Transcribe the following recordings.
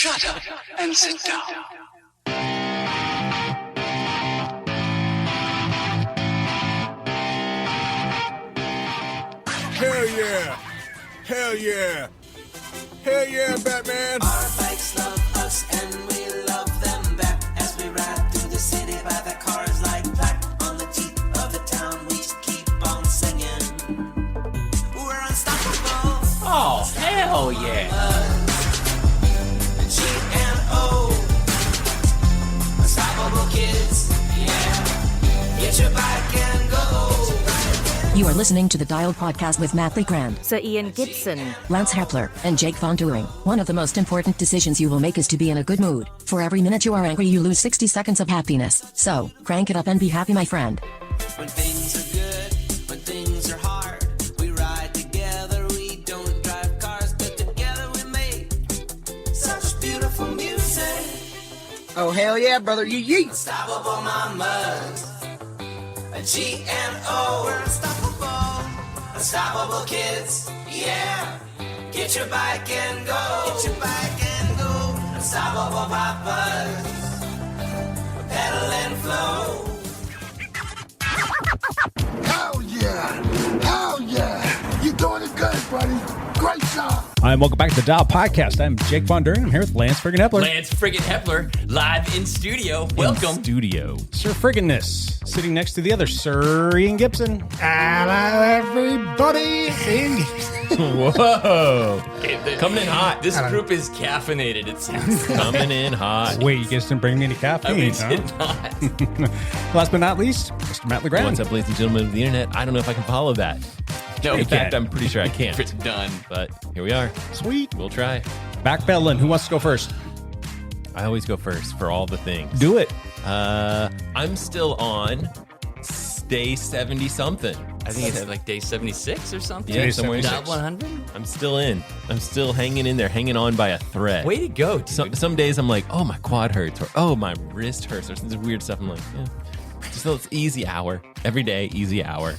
Shut up and sit down. Hell yeah! Hell yeah! Hell yeah, Batman! Our bikes love us and we love them back as we ride through the city by the cars like black on the teeth of the town. We just keep on singing. We're unstoppable. Oh, hell yeah! G&O, unstoppable kids. Yeah, get your bike and go. You are listening to the Dialed Podcast with Matt Legrand, Sir Ian Gibson, Lance Hepler, and Jake Von During. One of the most important decisions you will make is to be in a good mood. For every minute you are angry, you lose 60 seconds of happiness. So, crank it up and be happy, my friend. When things are good, when things are hard, we ride together, we don't drive cars, but together we make such beautiful music. Oh, hell yeah, brother. Yeet. Unstoppable mamas. A G&O. We're unstoppable. Unstoppable kids. Yeah. Get your bike and go. Get your bike and go. Unstoppable papas. Pedal and flow. Hell yeah! Hell yeah! You're doing it good, buddy. Great job. Hi, and welcome back to the Dial Podcast. I'm Jake Von During. I'm here with Lance friggin' Hepler. Lance friggin' Hepler, live in studio. Welcome. In studio. Sir Frigginness, sitting next to the other Sir Ian Gibson. Hello, everybody. Whoa. Coming in hot. This group is caffeinated, it seems. Coming in hot. Wait, you guys didn't bring me any caffeine, did not. Last but not least, Mr. Matt Legrand. What's up, ladies and gentlemen of the internet? I don't know if I can follow that. No, in fact, I'm pretty sure I can't. It's done. But here we are. Sweet. We'll try. Backpedaling. Who wants to go first? I always go first for all the things. Do it. I'm still on day 70-something. I think it's like day 76 or something. Yeah, somewhere in Top there. 100? I'm still in. I'm still hanging in there, hanging on by a thread. Way to go, dude. Some days I'm like, oh, my quad hurts, or oh, my wrist hurts, or some weird stuff. I'm like, just it's easy hour. Every day, easy hour.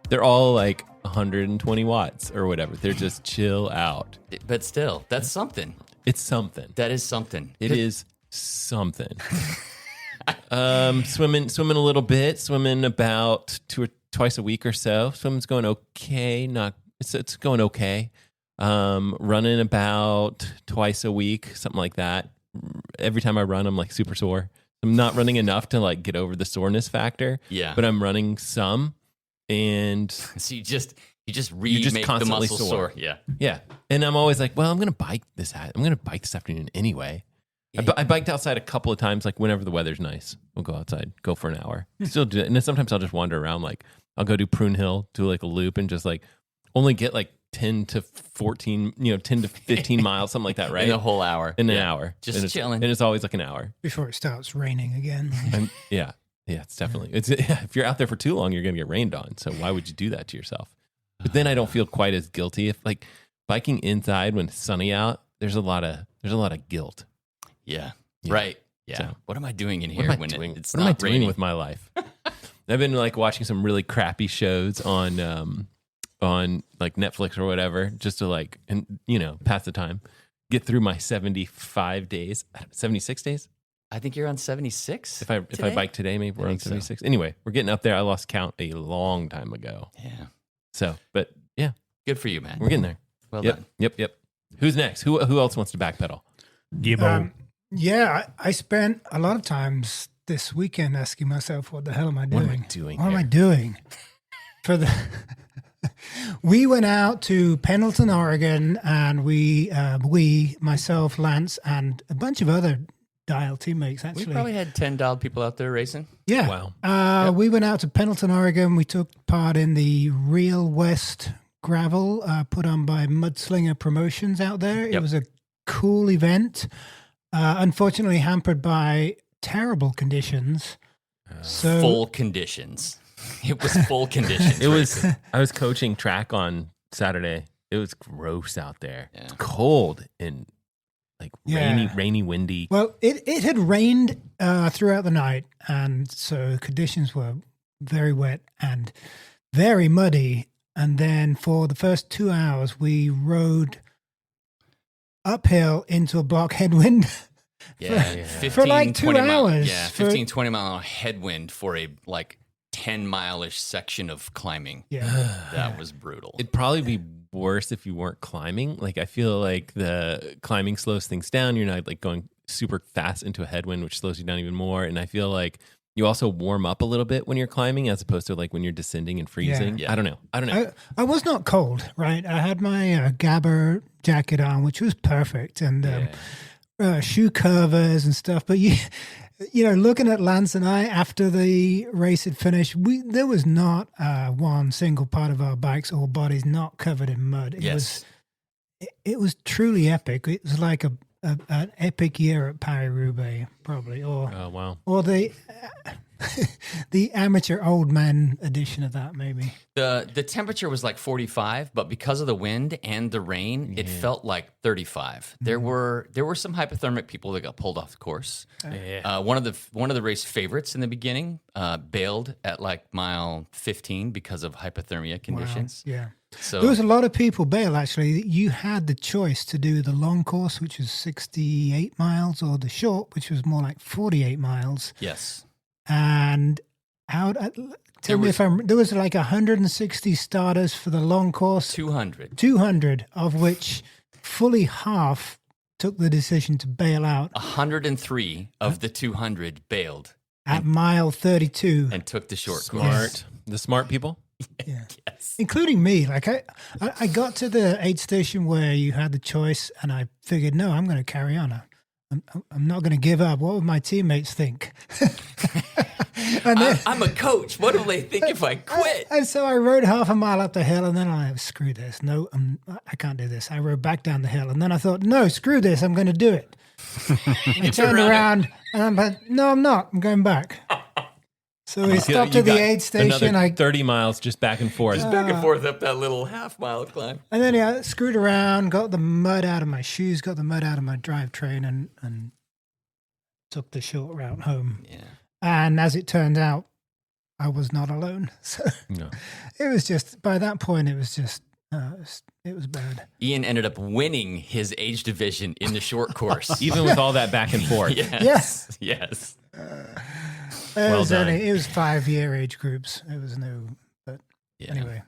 They're all like 120 watts or whatever. They're just chill out. But still, that's something. It's something. That is something. It is something. Swimming a little bit. Swimming about twice a week or so. Swimming's going okay. It's going okay. Running about twice a week, something like that. Every time I run, I'm like super sore. I'm not running enough to like get over the soreness factor. Yeah. But I'm running some, and So you just remake the muscle sore. Yeah. Yeah. And I'm always like, well, I'm gonna bike this afternoon anyway. I biked outside a couple of times, like whenever the weather's nice. We'll go outside, go for an hour. Still do it. And then sometimes I'll just wander around. Like I'll go do Prune Hill, do like a loop, and just like only get like 10 to 14, 10 to 15 miles, something like that, right? In a whole hour. In an hour. Just chilling. And it's always like an hour. Before it starts raining again. Yeah, it's definitely. If you're out there for too long, you're going to get rained on. So why would you do that to yourself? But then I don't feel quite as guilty. If like biking inside when it's sunny out, there's a lot of guilt. Yeah. Right. Yeah. So, what am I doing in here when it's what am I not doing raining? with my life? I've been like watching some really crappy shows on like Netflix or whatever, just to like, and pass the time, get through my 75 days, 76 days. I think you're on 76. If I bike today, maybe we're on 76. So. Anyway, we're getting up there. I lost count a long time ago. Yeah. So, but yeah, good for you, man. We're getting there. Well done. Yep. Who's next? Who else wants to backpedal? Yeah, I spent a lot of times this weekend asking myself, what the hell am I doing? What am I doing? We went out to Pendleton, Oregon, and myself, Lance, and a bunch of other Dial teammates, actually. We probably had 10 Dial people out there racing. Yeah. Wow. We went out to Pendleton, Oregon. We took part in the Real West Gravel put on by Mudslinger Promotions out there. Yep. It was a cool event. Unfortunately hampered by terrible conditions. Full conditions. It was full conditions. I was coaching track on Saturday. It was gross out there. Yeah. It's cold and like rainy, windy. Well, it had rained throughout the night, and so conditions were very wet and very muddy. And then for the first 2 hours, we rode uphill into a block headwind. Yeah, 15, like 2 20 mile, hours. yeah, 15, 20 mile an hour headwind for a like 10 mile-ish section of climbing. Yeah. That was brutal. It'd probably be worse if you weren't climbing. Like, I feel like the climbing slows things down. You're not like going super fast into a headwind, which slows you down even more. And I feel like you also warm up a little bit when you're climbing as opposed to like when you're descending and freezing. Yeah. I don't know. I was not cold, right? I had my Gabber jacket on, which was perfect, and shoe covers and stuff. But you know, looking at Lance and I after the race had finished, there was not one single part of our bikes or bodies not covered in mud. It was truly epic. It was like an epic year at Paris-Roubaix, probably, or the the amateur old man edition of that, maybe. The temperature was like 45, but because of the wind and the rain, it felt like 35. There were some hypothermic people that got pulled off the course. One of the race favorites in the beginning bailed at like mile 15 because of hypothermia conditions. Wow. Yeah. So there was a lot of people bail, actually. You had the choice to do the long course, which was 68 miles, or the short, which was more like 48 miles. Yes. And there was like 160 starters for the long course. 200 of which fully half took the decision to bail out. 103 of the 200 bailed at mile 32 and took the short course. course. The smart people. Yeah. Yes. Including me. Like I got to the aid station where you had the choice, and I figured, no, I'm going to carry on. I'm not going to give up. What would my teammates think? And then, I'm a coach. What will they think if I quit? And so I rode half a mile up the hill, and then I screw this. No, I can't do this. I rode back down the hill, and then I thought, no, screw this. I'm going to do it. I turned around, and I'm like, no, I'm not. I'm going back. So we stopped at the aid station. Another 30 miles just back and forth. Just back and forth up that little half-mile climb. And then I screwed around, got the mud out of my shoes, got the mud out of my drivetrain, and took the short route home. Yeah. And as it turned out, I was not alone. So it was just, by that point, it was just, it was bad. Ian ended up winning his age division in the short course. Even with all that back and forth. Yes. Yes. It was 5-year age groups. It was anyway.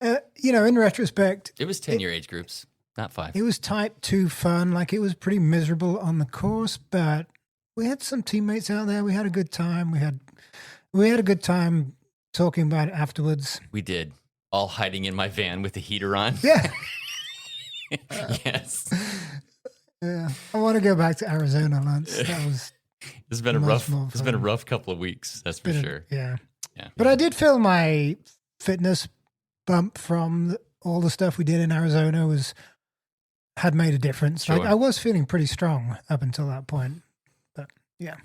In retrospect, it was 10-year age groups, not 5. It was type 2 fun. Like, it was pretty miserable on the course, but we had some teammates out there. We had a good time. We had a good time talking about it afterwards. We did. All hiding in my van with the heater on. Yeah. Yes. Yeah. I want to go back to Arizona, Lance. That was. It's been a rough couple of weeks, that's for sure. Yeah. But I did feel my fitness bump from all the stuff we did in Arizona had made a difference. Sure. Like, I was feeling pretty strong up until that point. But yeah.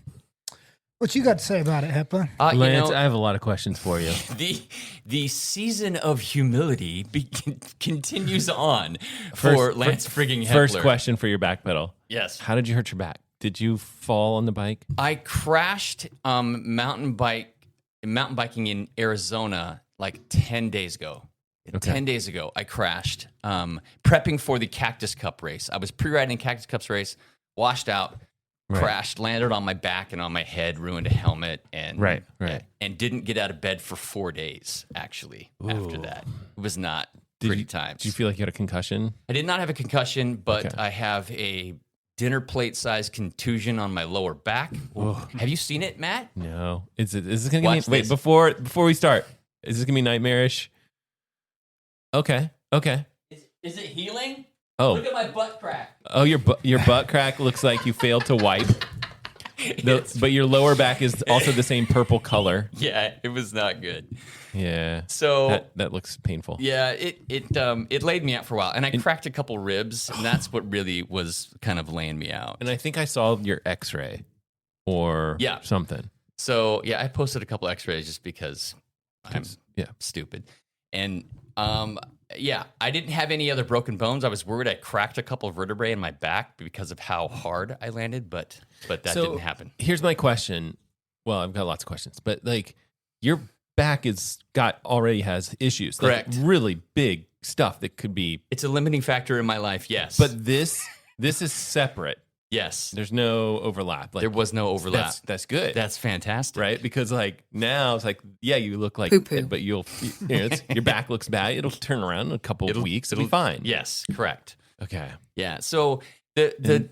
What you got to say about it, Hepler? Lance, I have a lot of questions for you. The season of humility continues on for Lance frigging Hepler. First question for your back pedal. Yes. How did you hurt your back? Did you fall on the bike? I crashed mountain biking in Arizona like 10 days ago. Okay. 10 days ago, I crashed prepping for the Cactus Cup race. I was pre-riding Cactus Cup's race, washed out, crashed, landed on my back and on my head, ruined a helmet, and and didn't get out of bed for 4 days, actually, after that. It was not pretty times. Did you feel like you had a concussion? I did not have a concussion, but I have a dinner plate sized contusion on my lower back. Have you seen it, Matt? No. Is this gonna give me wait, before we start, is this gonna be nightmarish? Okay. Is it healing? Oh. Look at my butt crack. Oh, your butt crack looks like you failed to wipe. But your lower back is also the same purple color. Yeah, it was not good. Yeah. So that looks painful. Yeah, it laid me out for a while, and I cracked a couple ribs, and that's what really was kind of laying me out. And I think I saw your X-ray or something. So I posted a couple X-rays just because I'm stupid, and I didn't have any other broken bones. I was worried I cracked a couple of vertebrae in my back because of how hard I landed, but that didn't happen. Here's my question. Well, I've got lots of questions, but like your back already has issues. Correct. Like really big stuff that could be. It's a limiting factor in my life, yes. But this This is separate. Yes. There's no overlap. There was no overlap. That's good. That's fantastic. Right? Because like now it's like, yeah, you look like, Poo-poo. but your back looks bad. It'll turn around in a couple of weeks. It'll be fine. Yes, correct. Okay. Yeah. So the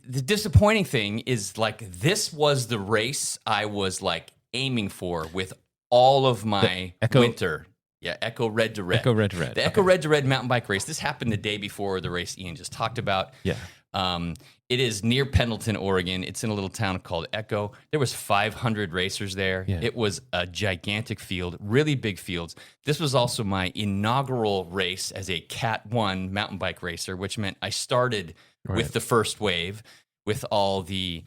disappointing thing is like this was the race I was like aiming for with all of my winter. Yeah, Echo Red to Red. Echo Red to Red. The Echo Red to Red mountain bike race. This happened the day before the race Ian just talked about. Yeah. It is near Pendleton, Oregon. It's in a little town called Echo. There was 500 racers there. Yeah. It was a gigantic field, really big fields. This was also my inaugural race as a Cat 1 mountain bike racer, which meant I started with the first wave with all the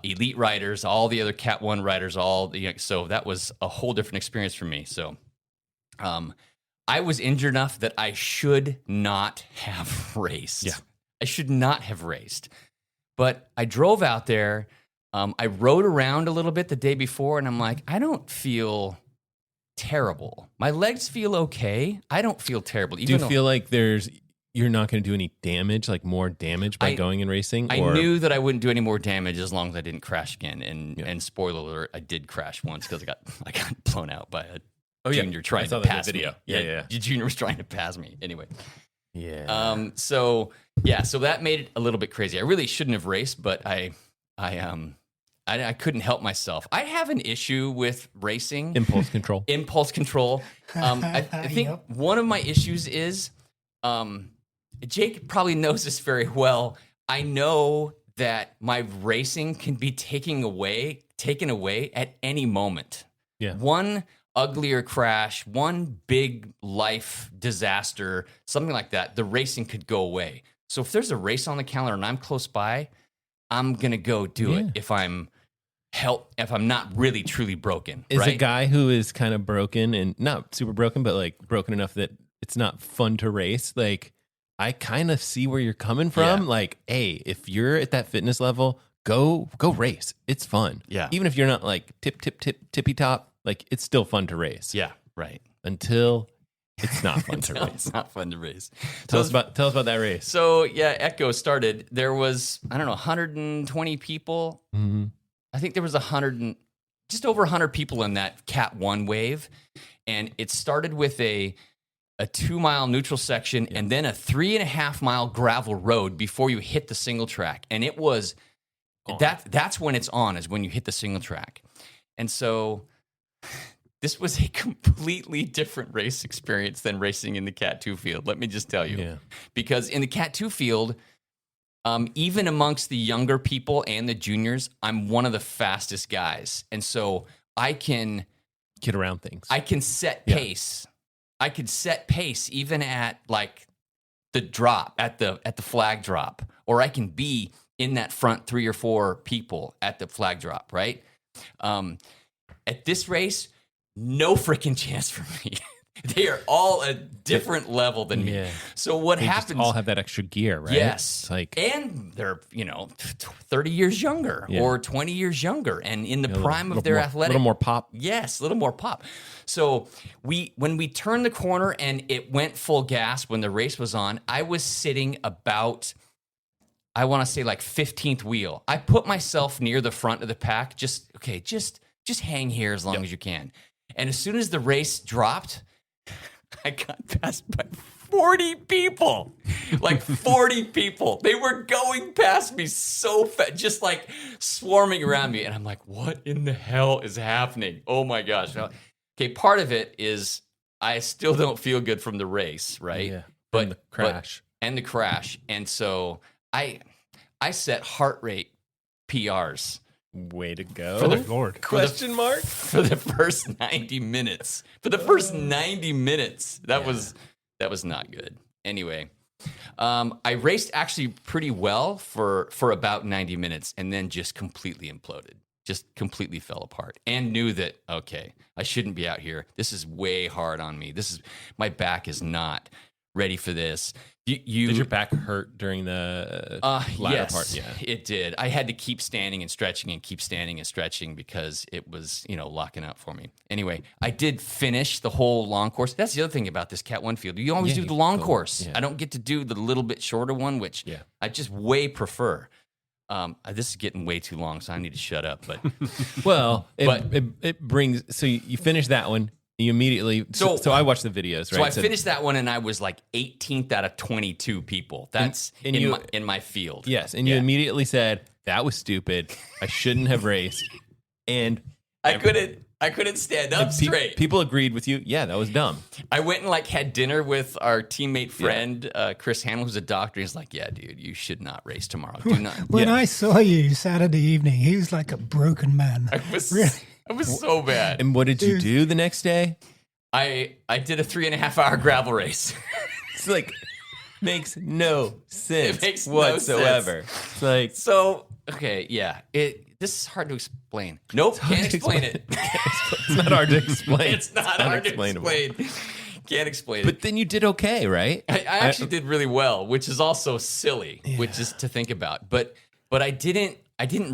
elite riders, all the other Cat 1 riders, so that was a whole different experience for me. So I was injured enough that I should not have raced. Yeah. I should not have raced. But I drove out there. I rode around a little bit the day before, and I'm like, I don't feel terrible. My legs feel okay. I don't feel terrible. Do you feel like you're not going to do any damage, like more damage by going and racing? I knew that I wouldn't do any more damage as long as I didn't crash again. And spoiler alert, I did crash once because I got blown out by a junior trying to pass me. Yeah. The junior was trying to pass me. Anyway. Yeah. So that made it a little bit crazy. I really shouldn't have raced, but I couldn't help myself. I have an issue with racing. Impulse control. I think one of my issues is, Jake probably knows this very well. I know that my racing can be taken away at any moment. Yeah. One uglier crash, one big life disaster, something like that, the racing could go away. So if there's a race on the calendar and I'm close by, I'm gonna go do it if I'm not really truly broken. Is right? a guy who is kind of broken and not super broken, but like broken enough that it's not fun to race. Like I kind of see where you're coming from. Yeah. Like, hey, if you're at that fitness level, go race. It's fun. Yeah. Even if you're not like tippy top. Like, it's still fun to race. Yeah, right. Until it's not fun to race. It's not fun to race. Tell us about that race. So, yeah, Echo started. There was, 120 people. Mm-hmm. I think there was just over 100 people in that Cat 1 wave. And it started with a 2-mile neutral section and then a 3.5-mile gravel road before you hit the single track. And it was, that's when it's on, is when you hit the single track. And so this was a completely different race experience than racing in the Cat 2 field. Let me just tell you. Yeah. Because in the Cat 2 field, even amongst the younger people and the juniors, I'm one of the fastest guys. And so I can get around things. I can set pace. I could set pace even at like the drop, at the flag drop, or I can be in that front 3 or 4 people at the flag drop, right? At this race, no freaking chance for me. They are all a different level than me. So what happens? All have that extra gear, right? Yes. It's like, and they're 30 years younger or 20 years younger, and in the prime of their athletic. A little more pop. Yes, a little more pop. So when we turned the corner and it went full gas when the race was on, I was sitting about, I want to say like 15th wheel. I put myself near the front of the pack. Just hang here as long as you can. And as soon as the race dropped, I got passed by 40 people. Like 40 people. They were going past me so fast, just like swarming around me. And I'm like, what in the hell is happening? Oh my gosh. Okay, part of it is I still don't feel good from the race, right? Yeah. But and the crash. And the crash. And so I set heart rate PRs. Way to go. For the Lord. Question mark? For the first 90 minutes. For the first 90 minutes. That was not good. Anyway, I raced actually pretty well for about 90 minutes and then just completely imploded. Just completely fell apart and knew that, okay, I shouldn't be out here. This is way hard on me. My back is not ready for this. You Did your back hurt during the latter yes, part? Yeah, it did. I had to keep standing and stretching because it was, locking up for me. Anyway, I did finish the whole long course. That's the other thing about this Cat 1 field. You always do the long course. Yeah. I don't get to do the little bit shorter one, which I just way prefer. This is getting way too long, so I need to shut up. But well, it brings. So you finish that one. You immediately. So I watched the videos, right? So I finished that one, and I was like 18th out of 22 people. That's in my field. Yes, and you immediately said that was stupid. I shouldn't have raced, and I couldn't stand up straight. People agreed with you. Yeah, that was dumb. I went and had dinner with our teammate friend Chris Hamill, who's a doctor. He's like, "Yeah, dude, you should not race tomorrow. Do not." When I saw you Saturday evening, he was like a broken man. I was so bad. And what did you do the next day? I did a 3.5 hour gravel race. It's like makes no sense. It makes whatsoever. No sense. It's like okay, yeah. This is hard to explain. Nope, can't explain it. It's not hard to explain. It's not hard to explain. Can't explain it. But then you did okay, right? I actually did really well, which is also silly, which is to think about. But I didn't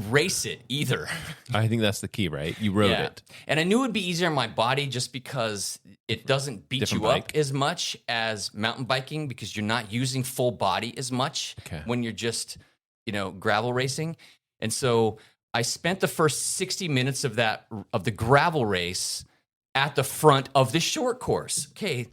race it either. I think that's the key, right? You rode it. And I knew it would be easier on my body just because it doesn't beat Different you bike. up as much as mountain biking because you're not using full body as much when you're just, gravel racing. And so I spent the first 60 minutes of the gravel race at the front of the short course. Okay.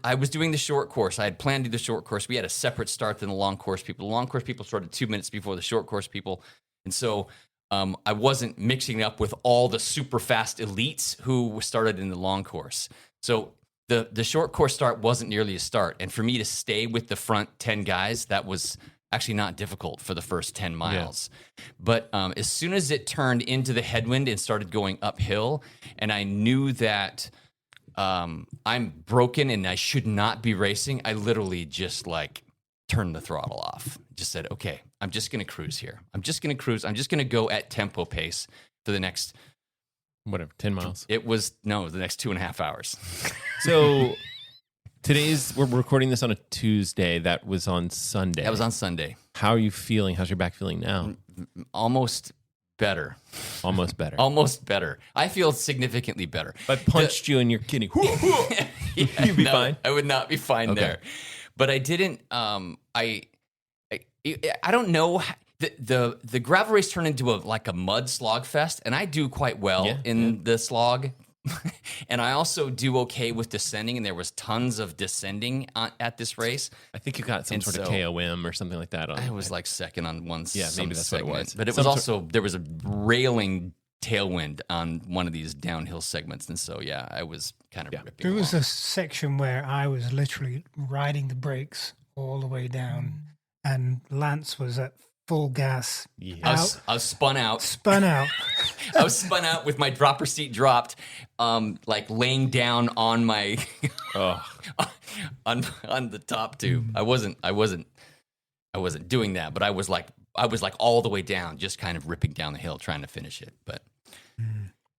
I was doing the short course. I had planned to do the short course. We had a separate start than the long course people. The long course people started 2 minutes before the short course people. And so I wasn't mixing up with all the super fast elites who started in the long course. So the short course start wasn't nearly a start. And for me to stay with the front 10 guys, that was actually not difficult for the first 10 miles. Yeah. But as soon as it turned into the headwind and started going uphill, and I knew that I'm broken and I should not be racing, I literally just turned the throttle off. Just said, okay, I'm just going to cruise here. I'm just going to cruise. I'm just going to go at tempo pace for the next... 10 miles. It was, the next 2.5 hours. So we're recording this on a Tuesday. That was on Sunday. That was on Sunday. How are you feeling? How's your back feeling now? Almost better. Almost better. Almost better. I feel significantly better. If I punched you and you're kidding, you'd be fine. I would not be fine there. But I didn't. I don't know. The gravel race turned into a mud slog fest, and I do quite well in the slog. And I also do okay with descending, and there was tons of descending at this race. I think you got some sort of KOM or something like that. I was second on one. Yeah, maybe that's segment. what it was. But it was also there was a railing tailwind on one of these downhill segments, and so I was kind of ripping. There was a section where I was literally riding the brakes all the way down, and Lance was at full gas. I was spun out. I was spun out with my dropper seat dropped, laying down on my on the top tube. I wasn't doing that, but I was all the way down, just kind of ripping down the hill trying to finish it. But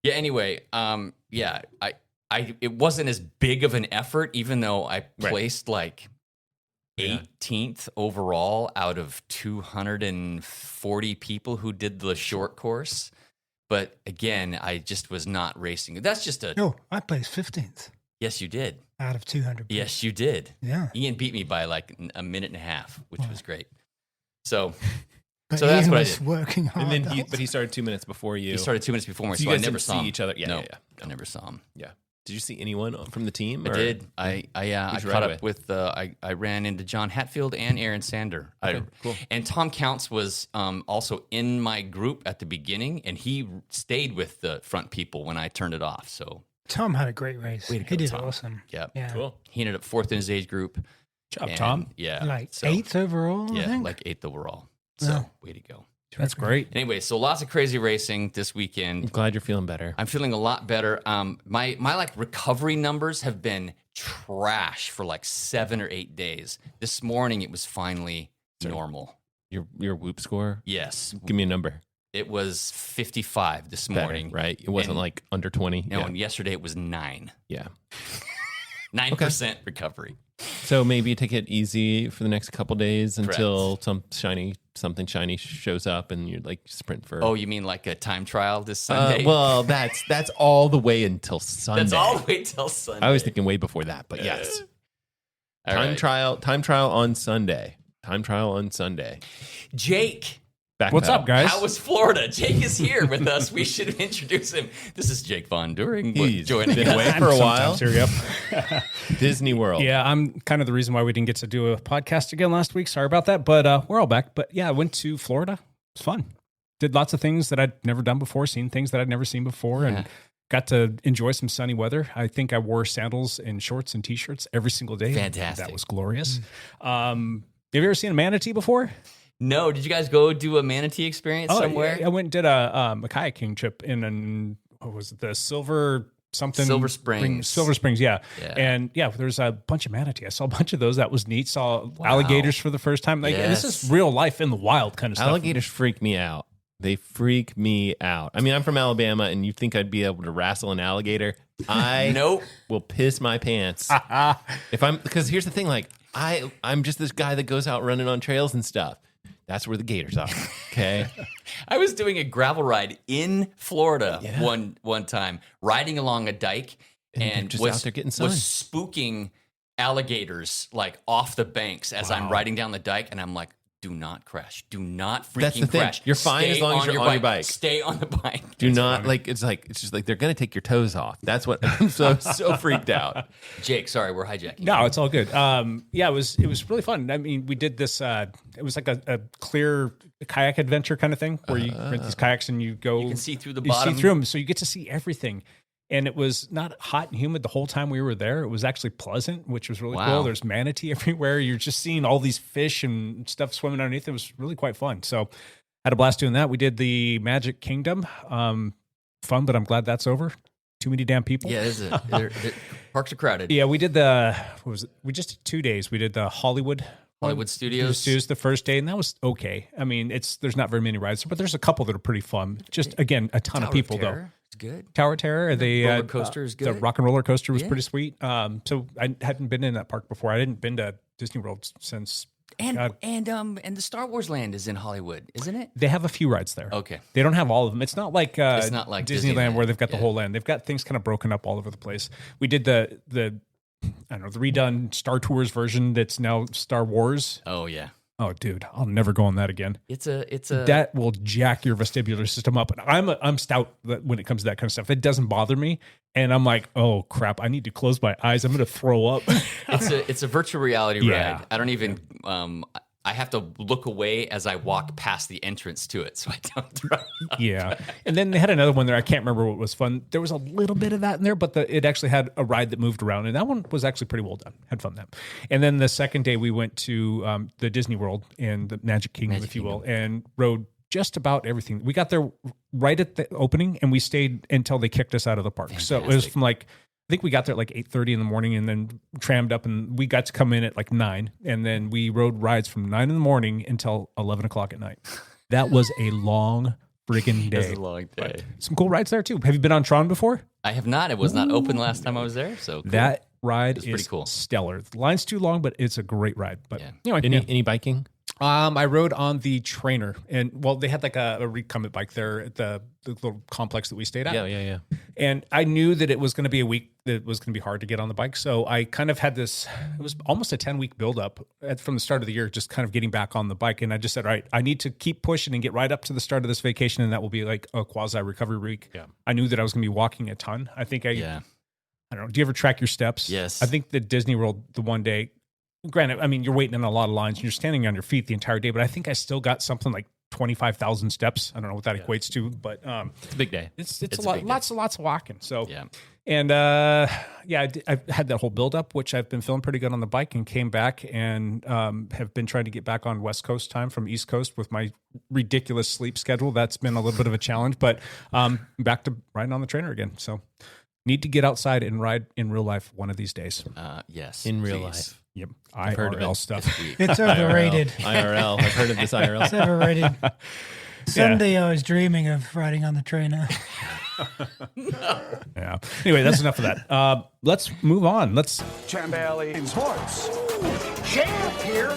anyway, it wasn't as big of an effort, even though I placed 18th overall out of 240 people who did the short course. But again, I just was not racing. That's just No, I placed 15th. Yes, you did. Out of 200 people. Yes, you did. Yeah. Ian beat me by a minute and a half, which was great. So But so that's Ian what I was did. working hard. And then he started 2 minutes before you. He started 2 minutes before me, So so, you I guys never didn't saw see him. each other? Yeah, no, yeah. I never saw him. Yeah. Did you see anyone from the team? I did. I Who'd you caught ride up with. I ran into John Hatfield and Aaron Sander. Okay, cool. And Tom Counts was also in my group at the beginning, and he stayed with the front people when I turned it off. So Tom had a great race. Way to He go, did Tom. awesome. yeah, Yeah. Cool. he ended up 4th in his age group. Job, And, Tom. Yeah, Like so, 8th overall, I Yeah, think. 8th overall. So Yeah. way to go. That's great. Anyway, so lots of crazy racing this I'm weekend. glad you're feeling better. I'm feeling a lot better. My recovery numbers have been trash for 7 or 8 days. This morning it was finally normal. Your Whoop score? Yes, Give me a number. it was 55 this Better, morning. right? It wasn't And- under 20. No, yeah. and yesterday it was 9. Yeah. 9% recovery. So maybe take it easy for the next couple days until something shiny shows up, and you're like sprint for. Oh, you mean like a time trial this Sunday? Well, that's all the way until Sunday. That's all the way till Sunday. I was thinking way before that, but yes. Time trial on Sunday. Time trial on Sunday. Jake. What's up, guys? How was Florida? Jake is here with us. We should introduce him. This is Jake Von During. He's joining been us. away for a while. Here, yep. Disney World. Yeah, I'm kind of the reason why we didn't get to do a podcast again last week. Sorry about that, but we're all back. But yeah, I went to Florida. It was fun. Did lots of things that I'd never done before, seen things that I'd never seen before, and got to enjoy some sunny weather. I think I wore sandals and shorts and T-shirts every single day. Fantastic. That was glorious. Have you ever seen a manatee before? No. Did you guys go do a manatee experience somewhere? I went and did a kayaking trip in what was it, the Silver Springs, yeah. And yeah, there's a bunch of manatee. I saw a bunch of those. That was neat. Saw alligators for the first time. Like this is real life in the wild kind of stuff. Alligators freak me out. They freak me out. I mean, I'm from Alabama, and you think I'd be able to wrestle an alligator? I will piss my pants because here's the thing. Like I'm just this guy that goes out running on trails and stuff. That's where the gators are. Okay. I was doing a gravel ride in Florida one time, riding along a dike, and just out there getting sun. Was spooking alligators like off the banks as I'm riding down the dike, and I'm like, do not crash. Do not freaking That's the crash. Thing. You're fine Stay as long as you're on your bike. Stay on the bike. Do not it's just like they're going to take your toes off. That's what I'm so freaked out. Jake, sorry, we're hijacking. No, it's all good. Yeah, it was really fun. I mean, we did this, it was like a clear kayak adventure kind of thing where you rent these kayaks and you can see through the bottom. You see through them, so you get to see everything. And it was not hot and humid the whole time we were there. It was actually pleasant, which was really cool. There's manatee everywhere. You're just seeing all these fish and stuff swimming underneath. It was really quite fun. So had a blast doing that. We did the Magic Kingdom. Fun, but I'm glad that's over. Too many damn people. Yeah, parks are crowded. Yeah, we did we just did 2 days. We did the Hollywood Studios the first day, and that was okay. I mean, there's not very many rides, but there's a couple that are pretty fun. Just again, a ton of people though. It's good. Tower of Terror, the roller coaster is good. The rock and roller coaster was pretty sweet. So I hadn't been in that park before. I hadn't been to Disney World since. And the Star Wars Land is in Hollywood, isn't it? They have a few rides there. Okay. They don't have all of them. It's not like Disneyland where they've got the whole land. They've got things kind of broken up all over the place. We did the I don't know, the redone Star Tours version that's now Star Wars. Oh yeah. Oh, dude, I'll never go on that again. It's a that will jack your vestibular system up. And I'm stout when it comes to that kind of stuff. It doesn't bother me, and I'm like, oh crap, I need to close my eyes. I'm going to throw up. It's a virtual reality ride. I don't even. I have to look away as I walk past the entrance to it, so I don't throw up. Yeah, and then they had another one there. I can't remember what was fun. There was a little bit of that in there, but it actually had a ride that moved around, and that one was actually pretty well done. Had fun then. And then the second day we went to the Disney World and the Magic Kingdom, if you will, and rode just about everything. We got there right at the opening, and we stayed until they kicked us out of the park. Fantastic. So it was from I think we got there at 8:30 in the morning and then trammed up, and we got to come in at 9, and then we rode rides from 9 in the morning until 11 o'clock at night. That was a long friggin' day. It was a long day. But some cool rides there too. Have you been on Tron before? I have not. It was not open last time I was there, so cool. That ride is pretty cool. Stellar. The line's too long, but it's a great ride. But anyway, any biking? I rode on the trainer, and they had a recumbent bike there at the little complex that we stayed at. Yeah. And I knew that it was going to be a week that it was going to be hard to get on the bike, so I kind of had this. It was almost a 10-week buildup from the start of the year, just kind of getting back on the bike. And I just said, all right, I need to keep pushing and get right up to the start of this vacation, and that will be like a quasi recovery week. Yeah. I knew that I was going to be walking a ton. I think I don't know. Do you ever track your steps? Yes. I think the Disney World the one day. Granted, I mean, you're waiting in a lot of lines and you're standing on your feet the entire day, but I think I still got something like 25,000 steps. I don't know what that equates to, but it's a big day. It's a lot, lots of walking. So, yeah. And I had that whole buildup, which I've been feeling pretty good on the bike, and came back and have been trying to get back on West Coast time from East Coast with my ridiculous sleep schedule. That's been a little bit of a challenge, but back to riding on the trainer again. So, need to get outside and ride in real life one of these days. Yes, in real life. Yep. I've heard of it. Stuff. It's overrated. IRL. I've heard of this IRL. It's overrated. Someday I was dreaming of riding on the trainer. Yeah. Anyway, that's enough of that. Let's move on. Let's. Champ Bailey in sports. Champ here.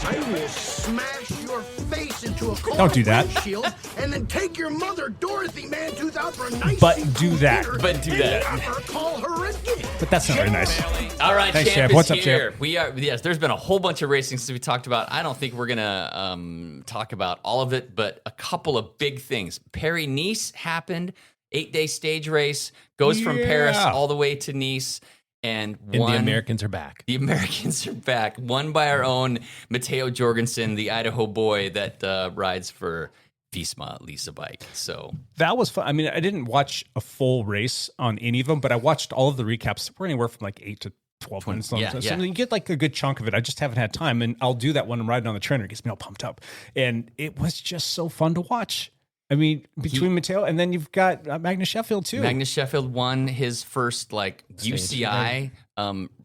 I will smash your face into a cold Don't do that. windshield and then take your mother, Dorothy, man, tooth out for a nice But seafood do that. dinner But do and that. never call her again. But that's not very nice. All right, Thanks, Champ Champ. is What's up, here. Champ? We are. Yes, there's been a whole bunch of racing since we talked about. I don't think we're gonna talk about all of it, but a couple of big things. Paris-Nice happened. 8-day stage race goes from Paris Yeah. all the way to Nice, and And won. the Americans are back. The Americans are back, won by our own Matteo Jorgensen, the Idaho boy that rides for Visma Lisa Bike. So That was fun. I mean, I didn't watch a full race on any of them, but I watched all of the recaps. We're anywhere from like 8 to 12 minutes long. Yeah, So yeah. you get like a good chunk of it. I just haven't had time, and I'll do that when I'm riding on the trainer. It gets me all pumped up. And it was just so fun to watch. I mean, between Matteo, and then you've got Magnus Sheffield too. Magnus Sheffield won his first like UCI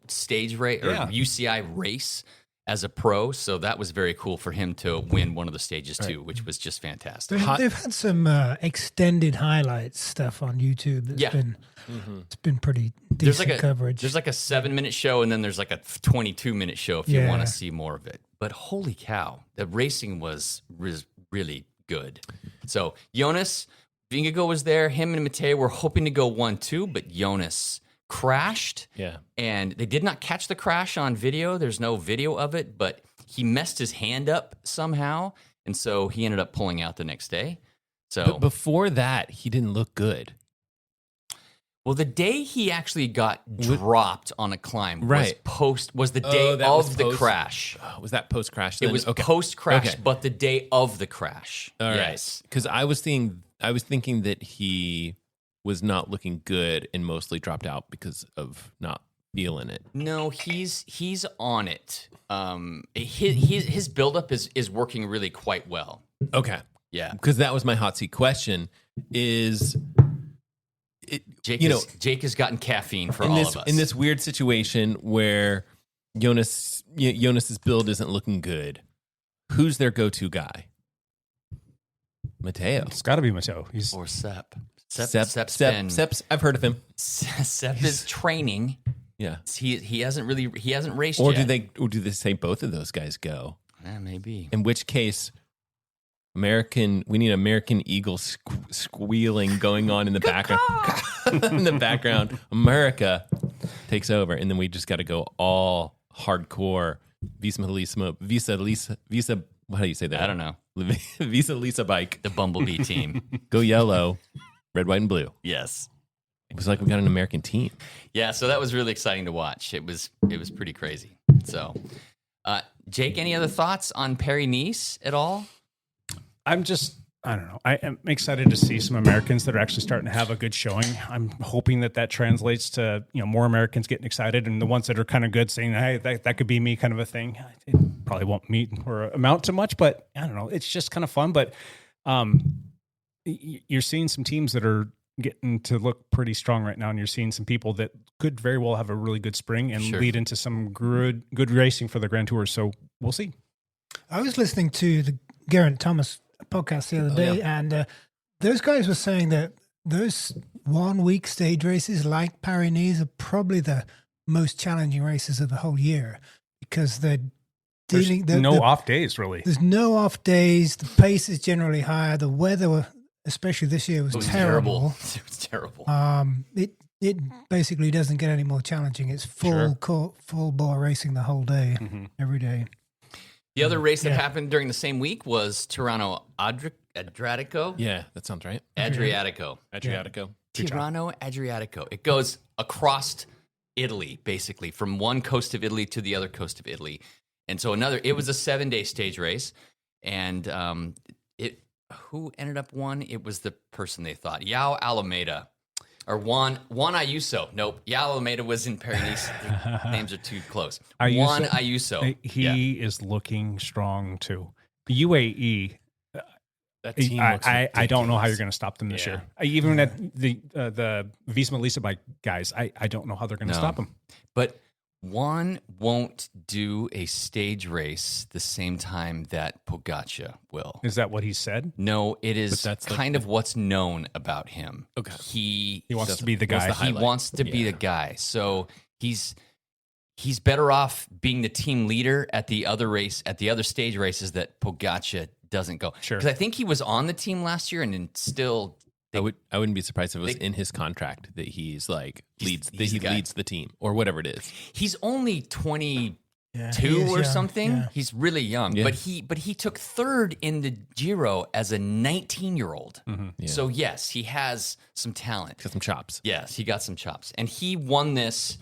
stage race or Yeah. UCI race as a pro. So that was very cool for him to win one of the stages too, which was just fantastic. They've had some extended highlights stuff on YouTube. That's Yeah. been it's been pretty There's decent like a coverage. There's like a 7-minute show, and then there's like a 22-minute show if you Yeah. want to see more of it. But holy cow, the racing was really good. So Jonas Vingegaard was there. Him and Matteo were hoping to go 1-2, but Jonas crashed. Yeah. And they did not catch the crash on video. There's no video of it, but he messed his hand up somehow, and so he ended up pulling out the next day. So But before that, he didn't look good. well, the day he actually got dropped on a climb Right. was the day that was of the post- crash. Was that post crash? It was post crash, but the day of the crash. All right. Yes. Because I was thinking that he was not looking good and mostly dropped out because of not feeling it. No, he's on it. His buildup is working really quite well. Okay. Yeah. Because that was my hot seat question. Jake has gotten caffeine for in all this of us. in this weird situation where Jonas's build isn't looking good, who's their go-to guy? Mateo. It's got to be Matteo. He's or Sepp. Sepp's, I've heard of him. Sepp is training. Yeah. He hasn't raced Or yet. do they say both of those guys go? Maybe. In which case, we need American Eagle squealing going on in the background. In the background, America takes over, and then we just got to go all hardcore. Visa. How do you say that? I don't know. Visa Lisa Bike. The Bumblebee team. Go yellow, red, white, and blue. Yes. It was like we got an American team. Yeah, so that was really exciting to watch. It was pretty crazy. So, Jake, any other thoughts on Paris-Nice at all? I don't know. I am excited to see some Americans that are actually starting to have a good showing. I'm hoping that translates to, more Americans getting excited, and the ones that are kind of good saying, hey, that could be me kind of a thing. It probably won't meet or amount to much, but I don't know. It's just kind of fun. But you're seeing some teams that are getting to look pretty strong right now, and you're seeing some people that could very well have a really good spring and lead into some good racing for the Grand Tours. So we'll see. I was listening to the Geraint Thomas podcast the other day, and those guys were saying that those 1 week stage races like Paris-Nice are probably the most challenging races of the whole year because they're dealing. There's no off days, really. There's no off days. The pace is generally higher. The weather, especially this year, was terrible. It was terrible. It basically doesn't get any more challenging. It's full bore racing the whole day, every day. The other race that happened during the same week was Tirreno Adriatico. Yeah, that sounds right. Adriatico. Tirreno Adriatico. It goes across Italy, basically, from one coast of Italy to the other coast of Italy. And so it was a 7-day stage race. And who ended up won? It was the person they thought, Yao Alameda. Or Juan Ayuso. Nope. Yao Alameda was in Paris. Their names are too close. Juan Ayuso. He is looking strong too. UAE. That team looks I don't know how you're going to stop them this year. Even at the Visma Lisa Bike guys, I don't know how they're going to stop them. But One won't do a stage race the same time that Pogača will. Is that what he said? No, it is But that's kind of what's known about him. Okay. He wants to be the guy. He wants to be the guy. So he's better off being the team leader at the other stage races that Pogača doesn't go. Sure. Because I think he was on the team last year and then still. I wouldn't be surprised if it was in his contract that he's like leads the team or whatever it is. He's only 22 he is or young, something. yeah. He's really young, Yeah. but he took third in the Giro as a 19-year-old. Yeah. So yes, he has some talent. Got some chops. Yes, he got some chops, and he won this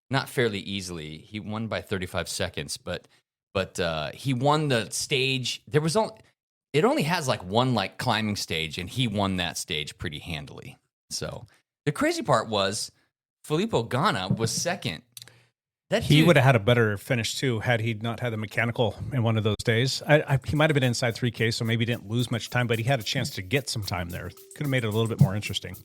not fairly easily. He won by 35 seconds, but he won the stage. It only has like one like climbing stage, and he won that stage pretty handily. So the crazy part was Filippo Ganna was second. He would have had a better finish too had he not had a mechanical in one of those days. He might have been inside 3K, so maybe he didn't lose much time, but he had a chance to get some time there. Could have made it a little bit more interesting.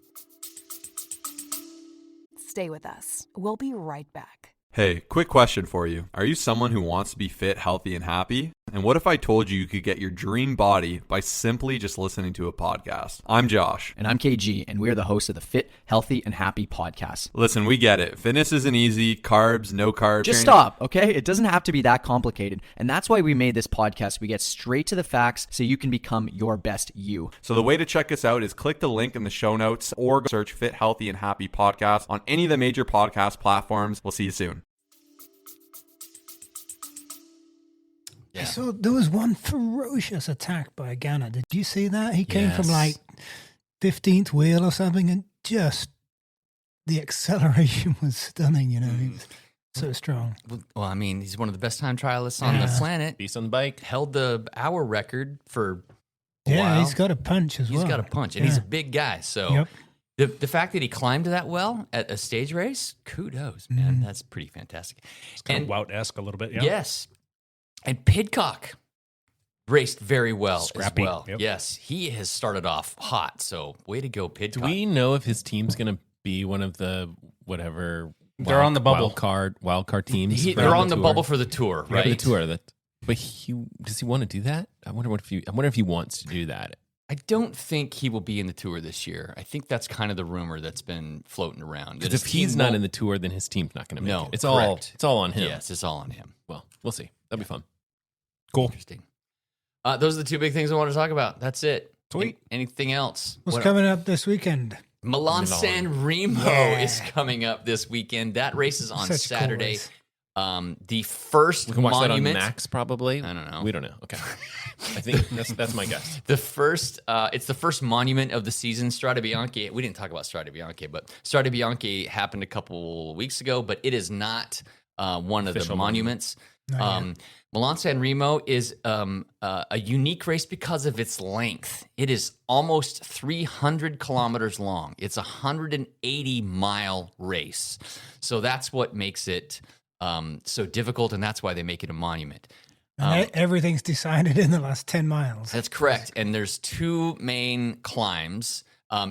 Stay with us. We'll be right back. Hey, quick question for you. Are you someone who wants to be fit, healthy, and happy? And what if I told you you could get your dream body by simply just listening to a podcast? I'm Josh. And I'm KG, and we're the hosts of the Fit, Healthy, and Happy podcast. Listen, we get it. Fitness isn't easy. Carbs, no carbs. Just stop, okay? It doesn't have to be that complicated. And that's why we made this podcast. We get straight to the facts so you can become your best you. So the way to check us out is click the link in the show notes or search Fit, Healthy, and Happy podcast on any of the major podcast platforms. We'll see you soon. I saw there was one ferocious attack by Ganna. Did you see that? He came from like 15th wheel or something, and just the acceleration was stunning. You know, he was so strong. Well, I mean, he's one of the best time trialists on the planet. Beast on the bike. Held the hour record for a Yeah, while. he's got a punch as well. He's got a punch, and he's a big guy. So the fact that he climbed that well at a stage race, kudos, man. That's pretty fantastic. It's kind of Wout-esque a little bit, yeah. Yes. And Pidcock raced very well Scrappy. as well. Yep. Yes, he has started off hot. So way to go, Pidcock. Do we know if his team's going to be one of the whatever? They're on the bubble. Wild card teams. They're on the bubble for the tour, right? The tour. But does he want to do that? I wonder if he wants to do that. I don't think he will be in the tour this year. I think that's kind of the rumor that's been floating around. Because if he's not in the tour, then his team's not going to make it. It's correct. all on him. Yes, it's all on him. Well, we'll see. That'll be fun. Cool. Interesting. Those are the two big things I want to talk about. That's it. Sweet. Anything else? What's coming up this weekend? Milan-San Remo is coming up this weekend. That race is on Such a cool Saturday. race. The first We can watch monument. that on Max, probably. I don't know. We don't know. Okay. I think that's my guess. The first, it's the first monument of the season. Strade Bianche. We didn't talk about Strade Bianche, but Strade Bianche happened a couple weeks ago. But it is not one of the Official monuments. Milan-San Remo is a unique race because of its length. It is almost 300 kilometers long. It's a 180-mile race. So that's what makes it so difficult, and that's why they make it a monument. And everything's decided in the last 10 miles. That's correct. And there's two main climbs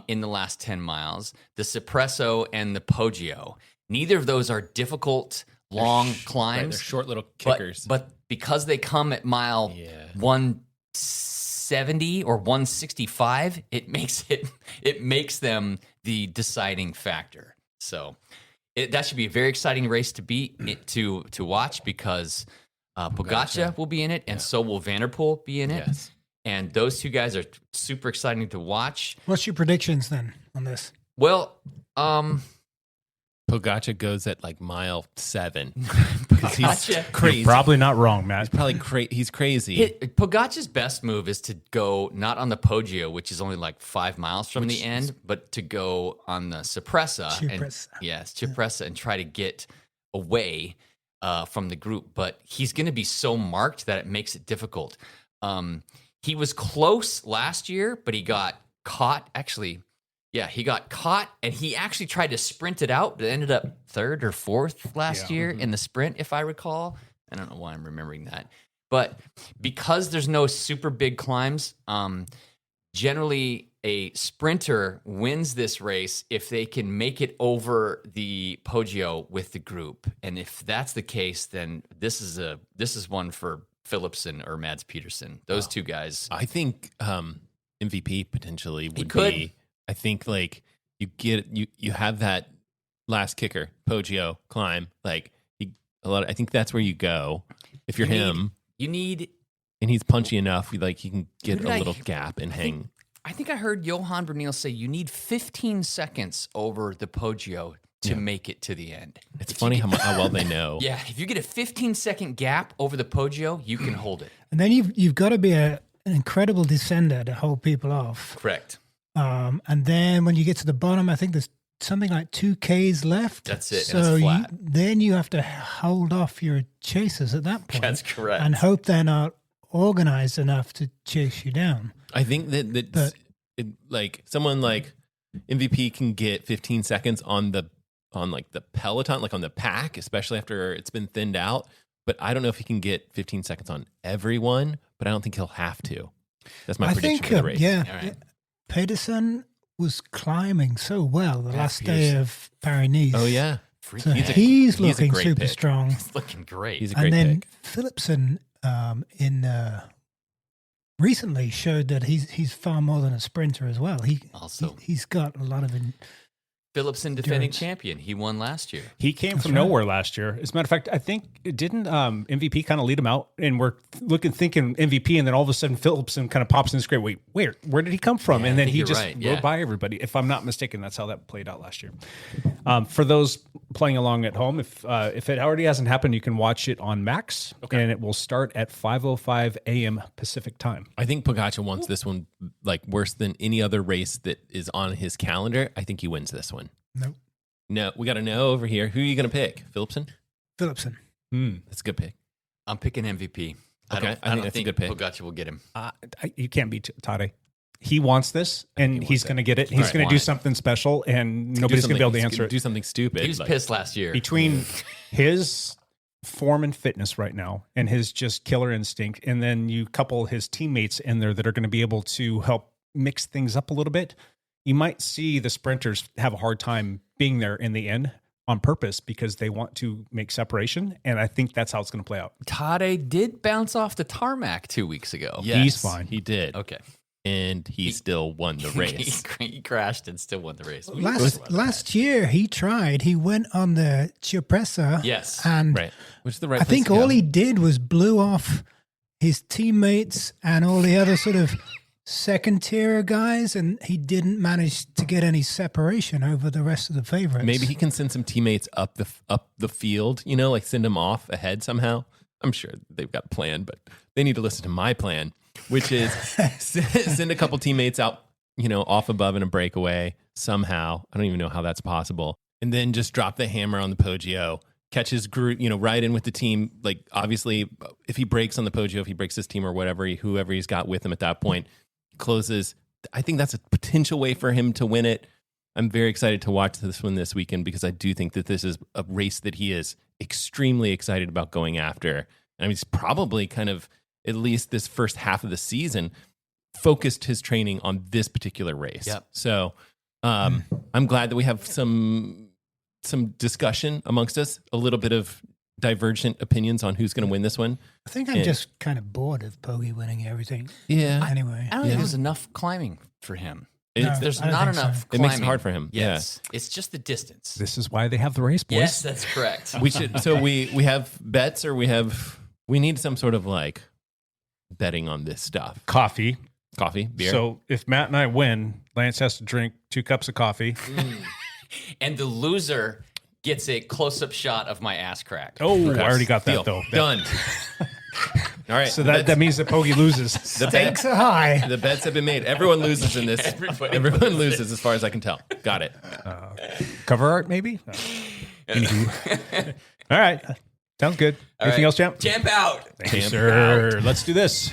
in the last 10 miles, the Cipresso and the Poggio. Neither of those are difficult, long climbs. Right, they're short little kickers. But because they come at mile 170 or 165, it makes them the deciding factor. So that should be a very exciting race to watch because Pogača will be in it, and so will Van der Poel be in it. Yes. And those two guys are super exciting to watch. What's your predictions then on this? Well, Pogača goes at like mile 7 because he's crazy. You're probably not wrong, Matt. He's probably he's crazy. Pogača's best move is to go not on the Poggio, which is only like 5 miles from the end, but to go on the Cipressa. Cipressa, and try to get away from the group. But he's going to be so marked that it makes it difficult. He was close last year, but he got caught. Actually, he got caught, and he actually tried to sprint it out, but ended up 3rd or 4th last year in the sprint, if I recall. I don't know why I'm remembering that. But because there's no super big climbs, generally a sprinter wins this race if they can make it over the Poggio with the group. And if that's the case, then this is one for Philipsen or Mads Peterson. Those two guys. I think MVP potentially would could. be. I think like you have that last kicker, Poggio climb. Like I think that's where you go. If you're him, you need, and he's punchy enough, like he can get a little gap and hang. I think I heard Johan Bernal say you need 15 seconds over the Poggio to make it to the end. It's funny how well they know. Yeah, if you get a 15-second gap over the Poggio, you can hold it. And then you've got to be an incredible descender to hold people off. Correct. And then when you get to the bottom, I think there's something like 2 Ks left. That's it. So and it's flat. then you have to hold off your chasers at that point. That's correct. And hope they're not organized enough to chase you down. I think that like someone like MVP can get 15 seconds on the peloton, like on the pack, especially after it's been thinned out. But I don't know if he can get 15 seconds on everyone, but I don't think he'll have to. That's my prediction for the race. Yeah. Right. Pedersen was climbing so well the last day of Paris-Nice. Oh, yeah. So he's looking great super pick. strong. He's looking great. He's a great and then pick. Philipsen recently showed that he's far more than a sprinter as well. He's got a lot of Philipsen, defending champion. He won last year. He came from nowhere last year. As a matter of fact, I think didn't MVP kind of lead him out, and we're thinking MVP, and then all of a sudden Philipsen kind of pops in the screen. Wait, where did he come from? Yeah, and I then think he you're just right. rode by everybody. If I'm not mistaken, that's how that played out last year. For those playing along at home, if it already hasn't happened, you can watch it on Max, and it will start at 5:05 a.m. Pacific time. I think Pogacar wants this one like worse than any other race that is on his calendar. I think he wins this one. Nope. No, we got to know over here. Who are you going to pick? Philipsen? Philipsen. That's a good pick. I'm picking MVP. Okay, I think that's a good pick. Pogacar will get him. You can't beat Tade. He wants this, and he's going to get it. He's going to do something special, and nobody's going to be able to answer it. Do something stupid. He was pissed last year. Between his form and fitness right now and his just killer instinct, and then you couple his teammates in there that are going to be able to help mix things up a little bit, you might see the sprinters have a hard time being there in the end on purpose because they want to make separation. And I think that's how it's going to play out. Tade did bounce off the tarmac 2 weeks ago. Yes, he's fine. He did. Okay. And he still won the race. He crashed and still won the race. Last year he tried. He went on the Cipressa. Yes. And right. Which is the right I place think to go. all he did was blew off his teammates and all the other sort of second tier guys, and he didn't manage to get any separation over the rest of the favorites. Maybe he can send some teammates up the field, like send them off ahead somehow. I'm sure they've got a plan, but they need to listen to my plan, which is send a couple teammates out, off above in a breakaway somehow. I don't even know how that's possible. And then just drop the hammer on the Poggio, catch his group, right in with the team. Like, obviously, if he breaks on the Poggio, if he breaks his team or whoever he's got with him at that point, closes. I think that's a potential way for him to win it. I'm very excited to watch this one this weekend because I do think that this is a race that he is extremely excited about going after. And he's probably kind of, at least this first half of the season, focused his training on this particular race. Yep. So I'm glad that we have some discussion amongst us, a little bit of divergent opinions on who's going to win this one. I think I'm just kind of bored of Poggi winning everything. Yeah. Anyway. I don't think there's enough climbing for him. There's I don't not think so. enough It climbing. makes it hard for him. Yes. It's just the distance. This is why they have the race, boys. Yes, that's correct. We should. So we have bets, or we need some sort of like betting on this stuff. Coffee, beer. So if Matt and I win, Lance has to drink 2 cups of coffee. And the loser gets a close-up shot of my ass crack. Oh, I already got that, Deal. though. Done. All right. So that means that Poggi loses. Stakes are high. The bets have been made. Everyone loses in this. Everyone loses as far as I can tell. Got it. Cover art, maybe? Anywho. All right. Sounds good. Anything else, champ? Champ out. Thank you, sir. Let's do this.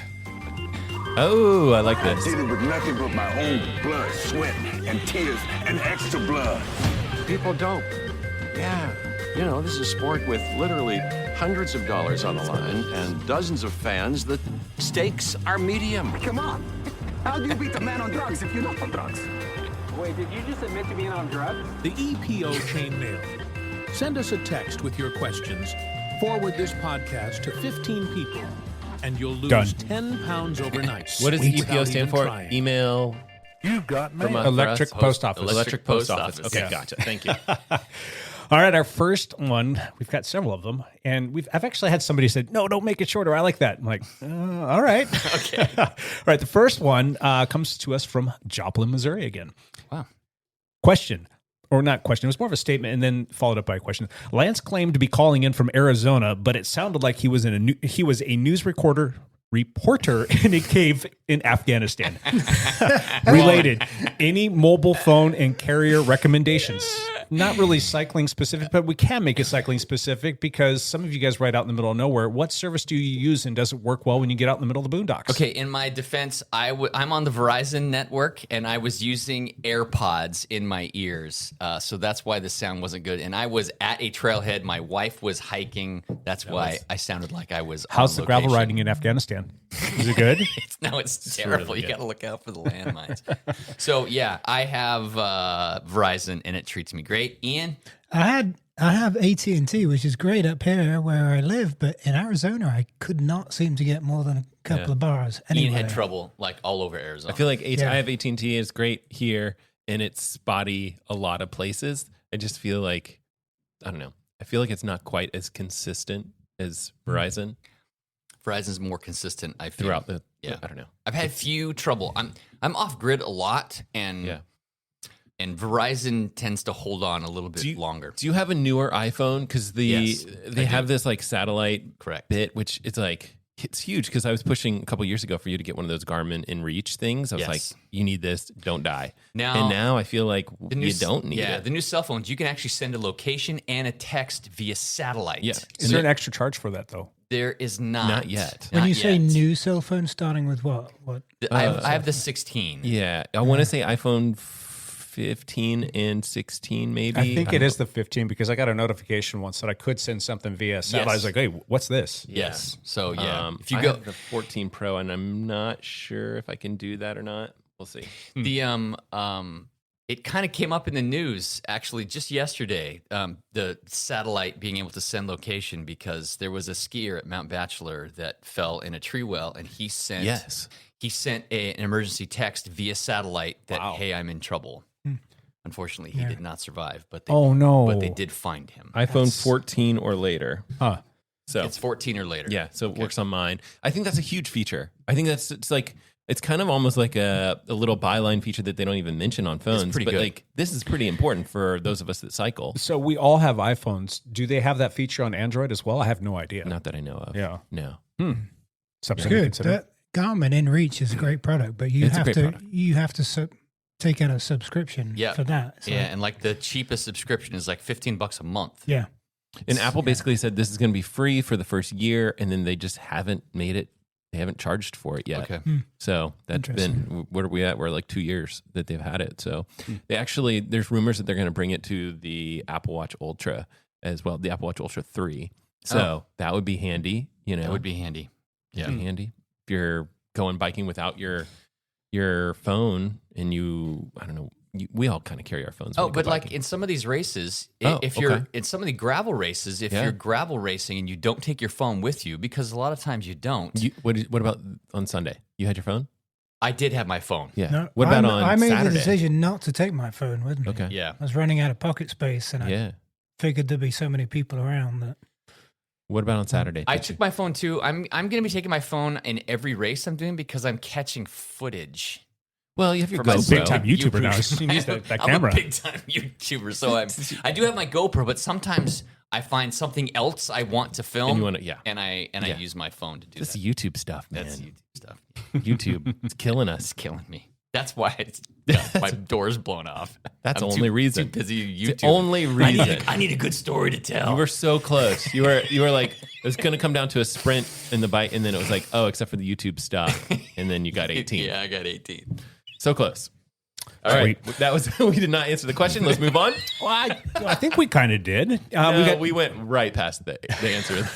Oh, I like this. Did it with nothing but my own blood, sweat, and tears, and extra blood. People don't. Yeah. This is a sport with literally hundreds of dollars on the line and dozens of fans. The stakes are medium. Come on. How do you beat a man on drugs if you're not on drugs? Wait, did you just admit to being on drugs? The EPO Chain Mail. Send us a text with your questions. Forward this podcast to 15 people, and you'll lose Done. 10 pounds overnight. What does without EPO stand even for? trying. Email. You've got mail. Electric Post Office. Electric Post Office. Okay, Yeah. gotcha. Thank you. All right, our first one, we've got several of them, and I've actually had somebody say, no, don't make it shorter. I like that. I'm like, all right. Okay. All right, the first one comes to us from Joplin, Missouri again. Wow. Question, or not question, it was more of a statement and then followed up by a question. Lance claimed to be calling in from Arizona, but it sounded like he was a news reporter in a cave in Afghanistan. Related, any mobile phone and carrier recommendations? Not really cycling specific, but we can make it cycling specific because some of you guys right out in the middle of nowhere. What service do you use and does it work well when you get out in the middle of the boondocks? Okay, in my defense, I'm on the Verizon network, and I was using AirPods in my ears, so that's why the sound wasn't good. And I was at a trailhead. My wife was hiking. That's why I sounded like I was. How's the on gravel location. riding in Afghanistan? Is it good? It's terrible. really You good. got to look out for the landmines. So yeah, I have Verizon, and it treats me great. Ian, I have AT&T, which is great up here where I live, but in Arizona, I could not seem to get more than a couple of bars. Ian Anywhere. had trouble like all over Arizona. I feel like Yeah. I have AT&T. It's great here, and it's spotty a lot of places. I just feel like, I don't know. I feel like it's not quite as consistent as Verizon. Verizon's more consistent. I feel Throughout the, yeah. I don't know. I've had few trouble. I'm off grid a lot, and Verizon tends to hold on a little bit longer. Do you have a newer iPhone? Because Yes, they have this like satellite Correct. bit, which it's like it's huge. Because I was pushing a couple years ago for you to get one of those Garmin InReach things. I was Yes. like, you need this, don't die. Now- Now I feel like you don't need Yeah, it. the new cell phones, you can actually send a location and a text via satellite. Yeah. Is there an extra charge for that, though? There is not. Not yet. When Not you say yet. new cell phone, starting with what? I have the 16. Yeah, I want to say iPhone 15 and 16, maybe. I think it is the 15 because I got a notification once that I could send something via satellite. I was like, hey, what's this? Yes. So yeah, if you I go have the 14 Pro, and I'm not sure if I can do that or not. We'll see. the it kind of came up in the news actually just yesterday. The satellite being able to send location because there was a skier at Mount Bachelor that fell in a tree well, and he sent an emergency text via satellite that hey, I'm in trouble. Unfortunately, he did not survive, but they, but they did find him. iPhone 14 or later. Huh. So it's 14 or later. Yeah, so it works on mine. I think that's a huge feature. I think it's kind of almost like a little byline feature that they don't even mention on phones. pretty But good. like this is pretty important for those of us that cycle. So we all have iPhones. Do they have that feature on Android as well? I have no idea. Not that I know of. Yeah. No. Something to Good. consider. That Garmin InReach is a great product, but you It's a have great to product. Take out a subscription for that. So, Yeah, and like the cheapest subscription is like $15 a month. yeah. And Apple basically said this is going to be free for the first year, and then they just haven't made it. They haven't charged for it yet. Okay. So that's been, what are we at? We're like 2 years that they've had it. So they actually, there's rumors that they're going to bring it to the Apple Watch Ultra as well, the Apple Watch Ultra 3. So that would be handy. You know, That would be handy. Yeah, handy. If you're going biking without your phone and I don't know, we all kind of carry our phones. when Oh, we go but like biking. in some of these races, Oh, if you're okay. in some of the gravel races, if Yeah. you're gravel racing and you don't take your phone with you, because a lot of times you don't. What about on Sunday? You had your phone? I did have my phone. Yeah. No, What about I on made Saturday? the decision not to take my phone with me. Okay. Yeah. I was running out of pocket space, and I figured there'd be so many people around that. What about on Saturday? I took my phone too. I'm going to be taking my phone in every race I'm doing because I'm catching footage. Well, you have your for my GoPro. Big time YouTuber now. He needs that camera. I'm a big time YouTuber, so I do have my GoPro, but sometimes I find something else I want to film, And you wanna- and I use my phone to do This that. is YouTube stuff, man. That's YouTube stuff. YouTube, it's killing us. It's killing me. That's why my door's blown off. That's the I'm only too reason. Too busy YouTube. It's the only reason. I need a good story to tell. You were so close. You were like, it was going to come down to a sprint in the bike, and then it was like, oh, except for the YouTube stuff, and then you got 18. Yeah, I got 18. So close. All right. That was, we did not answer the question. Let's move on. Well, I think we kind of did. We went right past the answer.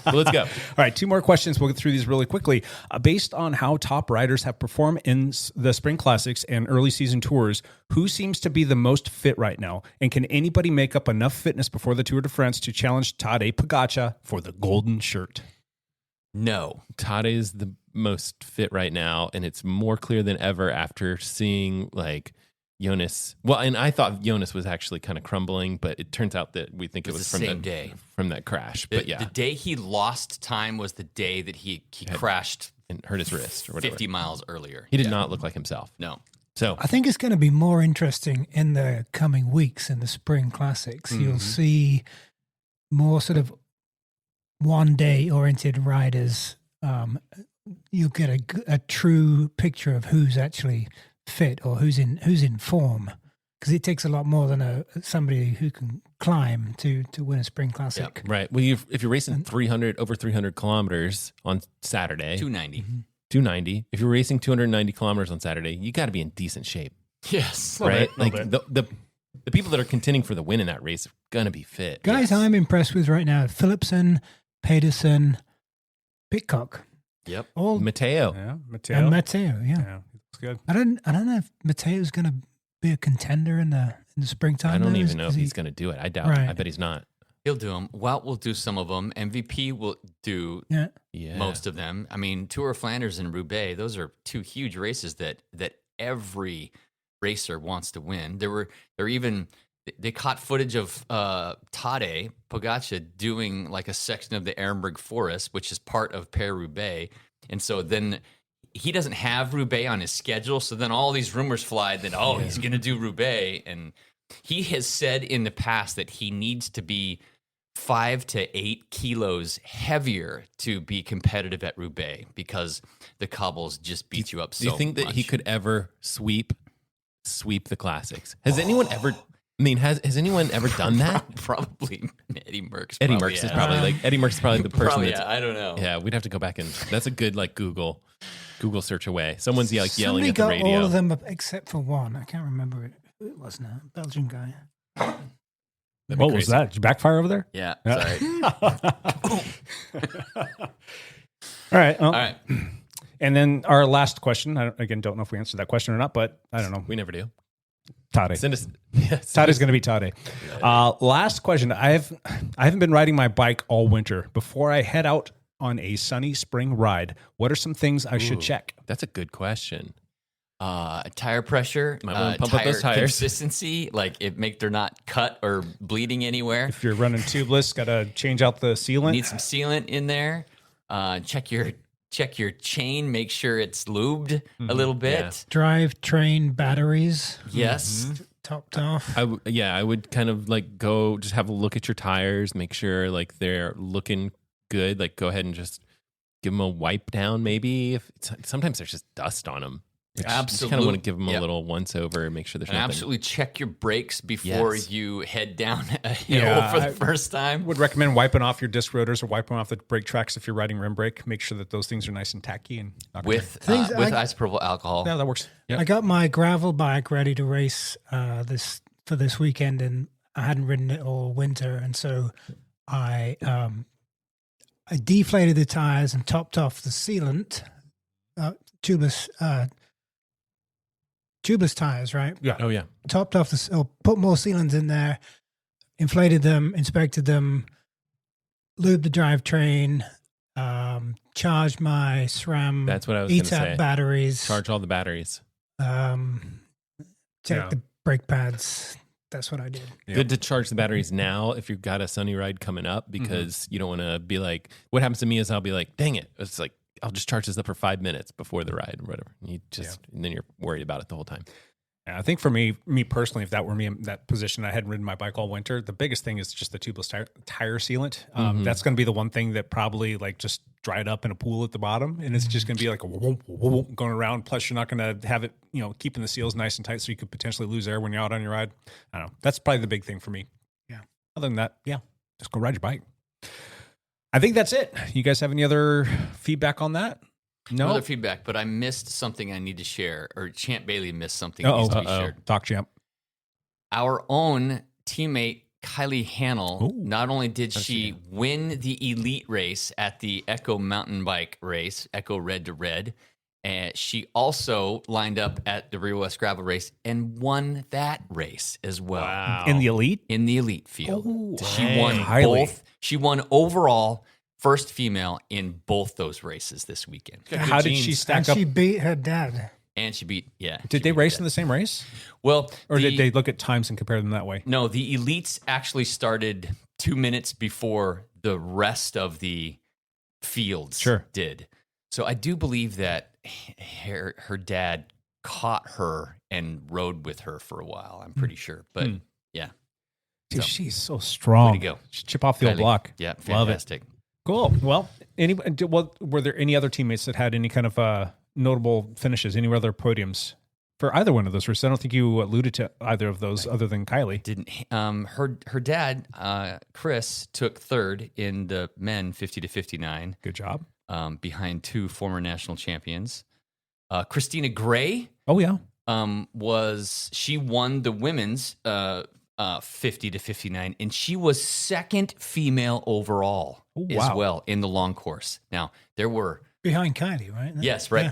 But let's go. All right, 2 more questions. We'll get through these really quickly. Based on how top riders have performed in the Spring Classics and early season tours, who seems to be the most fit right now? And can anybody make up enough fitness before the Tour de France to challenge Tadej Pogačar for the golden shirt? No. Tadej is the most fit right now, and it's more clear than ever after seeing like Jonas. Well, and I thought Jonas was actually kind of crumbling, but it turns out that we think it was the from same day from that crash. But the day he lost time was the day that he crashed and hurt his wrist or whatever. 50 miles earlier. He did not look like himself. No. So I think it's going to be more interesting in the coming weeks in the Spring Classics. You'll see more sort of one-day oriented riders. You'll get a true picture of who's actually fit or who's in form, because it takes a lot more than somebody who can climb to win a Spring Classic. Yep. Right. Well, if you're racing over 300 kilometers on Saturday, 290. 290. If you're racing 290 kilometers on Saturday, you got to be in decent shape. Yes. Right. Like the people that are contending for the win in that race are gonna be fit. Guys, I'm impressed with right now: Philipsen, Pedersen, Pitcock. Yep. All Matteo. Yeah, Matteo. And Matteo. Yeah, it's good. I don't know if Matteo's going to be a contender in the springtime. I don't though. even know if he's going to do it. I doubt. Right. I bet he's not. He'll do them. Wout will do some of them. MVP will do most of them. I mean, Tour of Flanders and Roubaix; those are 2 huge races that every racer wants to win. They caught footage of Tadej Pogačar doing like a section of the Ehrenberg Forest, which is part of Paris-Roubaix. And so then he doesn't have Roubaix on his schedule. So then all these rumors fly that, he's going to do Roubaix. And he has said in the past that he needs to be 5 to 8 kilos heavier to be competitive at Roubaix because the cobbles just beat you up so much. Do you think that he could ever sweep the classics? Has anyone ever... I mean, has anyone ever done that? Probably Eddie Merckx. Eddie Merckx is probably Eddie Merckx is probably the person. Probably, I don't know. Yeah, we'd have to go back and that's a good like Google search away. Someone's yelling Somebody at the radio. got all of them except for one. I can't remember who it was now. Belgian guy. What was that? Did you backfire over there? Yeah. Sorry. All right. All right. And then our last question. I don't know if we answered that question or not, but I don't know. We never do. Tadej. Tadej's going to be Tadej. Last question. I haven't been riding my bike all winter. Before I head out on a sunny spring ride, what are some things I should check? That's a good question. Tire pressure, Might want to pump up those tires. Consistency, like they're not cut or bleeding anywhere. If you're running tubeless, got to change out the sealant. Need some sealant in there. Check your chain, make sure it's lubed a little bit. Yeah. Drive train batteries. Yes. Topped off. I would kind of like go just have a look at your tires, make sure like they're looking good. Like go ahead and just give them a wipe down maybe. Sometimes there's just dust on them. Absolutely. You kind of want to give them a little once over and make sure there's nothing. Absolutely check your brakes before you head down a hill for the first time. Would recommend wiping off your disc rotors or wiping off the brake tracks if you're riding rim brake. Make sure that those things are nice and tacky and with isopropyl alcohol. Yeah, that works. Yep. I got my gravel bike ready to race for this weekend, and I hadn't ridden it all winter, and so I deflated the tires and topped off the sealant, tubeless tires, right? Yeah. Oh, yeah. Topped off put more sealants in there, inflated them, inspected them, lubed the drivetrain, charged my SRAM. That's what I was going to say. Batteries. Charge all the batteries. Check the brake pads. That's what I did. Yeah. Good to charge the batteries now if you've got a sunny ride coming up because you don't want to be like, what happens to me is I'll be like, dang it. It's like, I'll just charge this up for 5 minutes before the ride or whatever. And then you're worried about it the whole time. Yeah, I think for me personally, if that were me in that position, I hadn't ridden my bike all winter. The biggest thing is just the tubeless tire sealant. That's going to be the one thing that probably like just dried up in a pool at the bottom, and it's just going to be like going around. Plus, you're not going to have it, keeping the seals nice and tight, so you could potentially lose air when you're out on your ride. I don't know. That's probably the big thing for me. Yeah. Other than that, just go ride your bike. I think that's it. You guys have any other feedback on that? No other feedback, but I missed something I need to share, or Champ Bailey missed something that needs to be shared. Talk, Champ. Our own teammate, Kylie Hannell, not only did she win the elite race at the Echo mountain bike race, Echo Red to Red, and she also lined up at the Rio West Gravel race and won that race as well. Wow. In the elite? In the elite field. Oh, she won both. She won overall first female in both those races this weekend. How did she stack up? She beat her dad. And she beat, Did they race in the same race? Well, or did they look at times and compare them that way? No, the elites actually started 2 minutes before the rest of the fields did. So I do believe that her dad caught her and rode with her for a while. I'm pretty sure. But yeah. Dude, she's so strong. Way to go. Chip off the old block. Yeah, Love fantastic. It. Cool. Well, were there any other teammates that had any kind of notable finishes, any other podiums for either one of those races? I don't think you alluded to either of those other than Kylie. Didn't. Her dad, Chris, took third in the men 50 to 59. Good job. Behind two former national champions. Christina Gray. Oh, yeah. She won the women's 50 to 59, and she was second female overall as well in the long course. Now, there were... Behind Kylie, right? Yes, right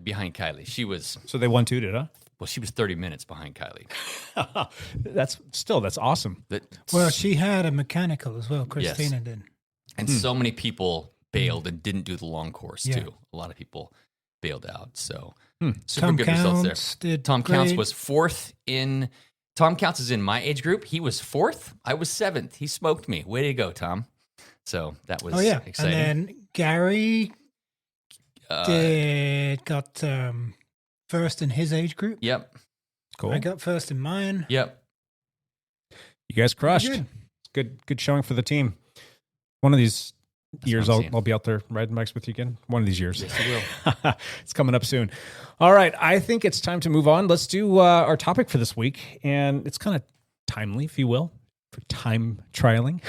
behind Kylie. She was... So they won two, did huh? Well, she was 30 minutes behind Kylie. That's awesome. Well, she had a mechanical as well. Christina did. And so many people bailed and didn't do the long course, too. A lot of people bailed out. So super Tom good results there. Tom Counts was fourth in... Tom Counts is in my age group. He was fourth. I was seventh. He smoked me. Way to go, Tom. So that was exciting. And then Gary got first in his age group. Yep. Cool. I got first in mine. Yep. You guys crushed. Good showing for the team. One of these years, I'll be out there riding bikes with you again. One of these years. Yes, you will. It's coming up soon. All right. I think it's time to move on. Let's do our topic for this week. And it's kind of timely, if you will, for time trialing.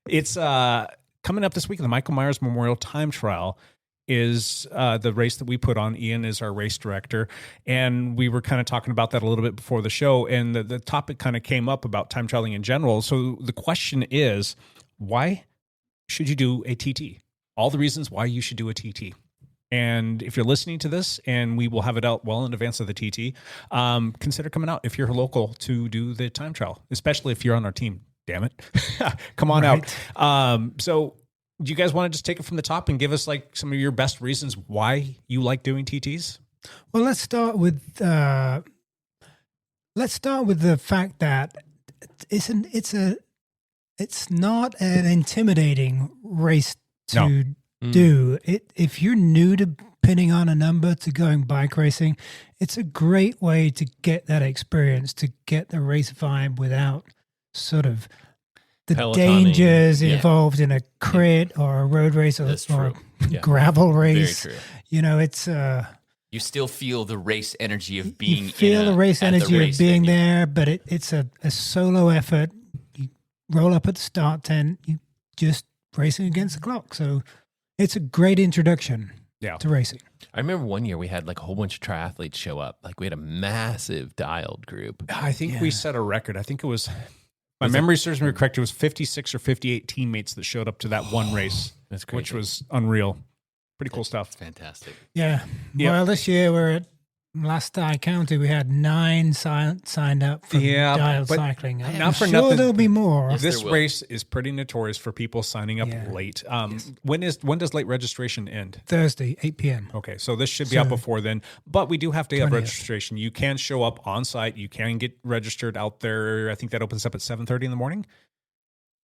It's coming up this week. The Michael Myers Memorial Time Trial is the race that we put on. Ian is our race director. And we were kind of talking about that a little bit before the show. And the topic kind of came up about time trialing in general. So the question is, why should you do a TT? All the reasons why you should do a TT. And if you're listening to this, and we will have it out well in advance of the TT, consider coming out if you're local to do the time trial, especially if you're on our team. Damn it. Come on out. So do you guys want to just take it from the top and give us like some of your best reasons why you like doing TTs? Well, let's start with the fact that it's not an intimidating race to do. If you're new to pinning on a number to going bike racing, it's a great way to get that experience, to get the race vibe without sort of the dangers involved in a crit or a road race or a gravel race. Very true. You know, it's you still feel the race energy of being the race energy of being there, but it's a solo effort. You roll up at the start tent, you just racing against the clock. So it's a great introduction to racing. I remember one year we had like a whole bunch of triathletes show up. Like we had a massive dialed group. I think we set a record. I think it was, my memory serves me correct, it was 56 or 58 teammates that showed up to that one race. That's crazy. Which was unreal. Pretty cool stuff. Fantastic. Yeah. Well, this year we're at, last I counted, we had 9 signed up for dialed cycling. I'm sure nothing, there'll be more. This race is pretty notorious for people signing up late. When does late registration end? Thursday, 8 p.m. Okay, so this should be out before then. But we do have to have registration. You can show up on site. You can get registered out there. I think that opens up at 7:30 in the morning,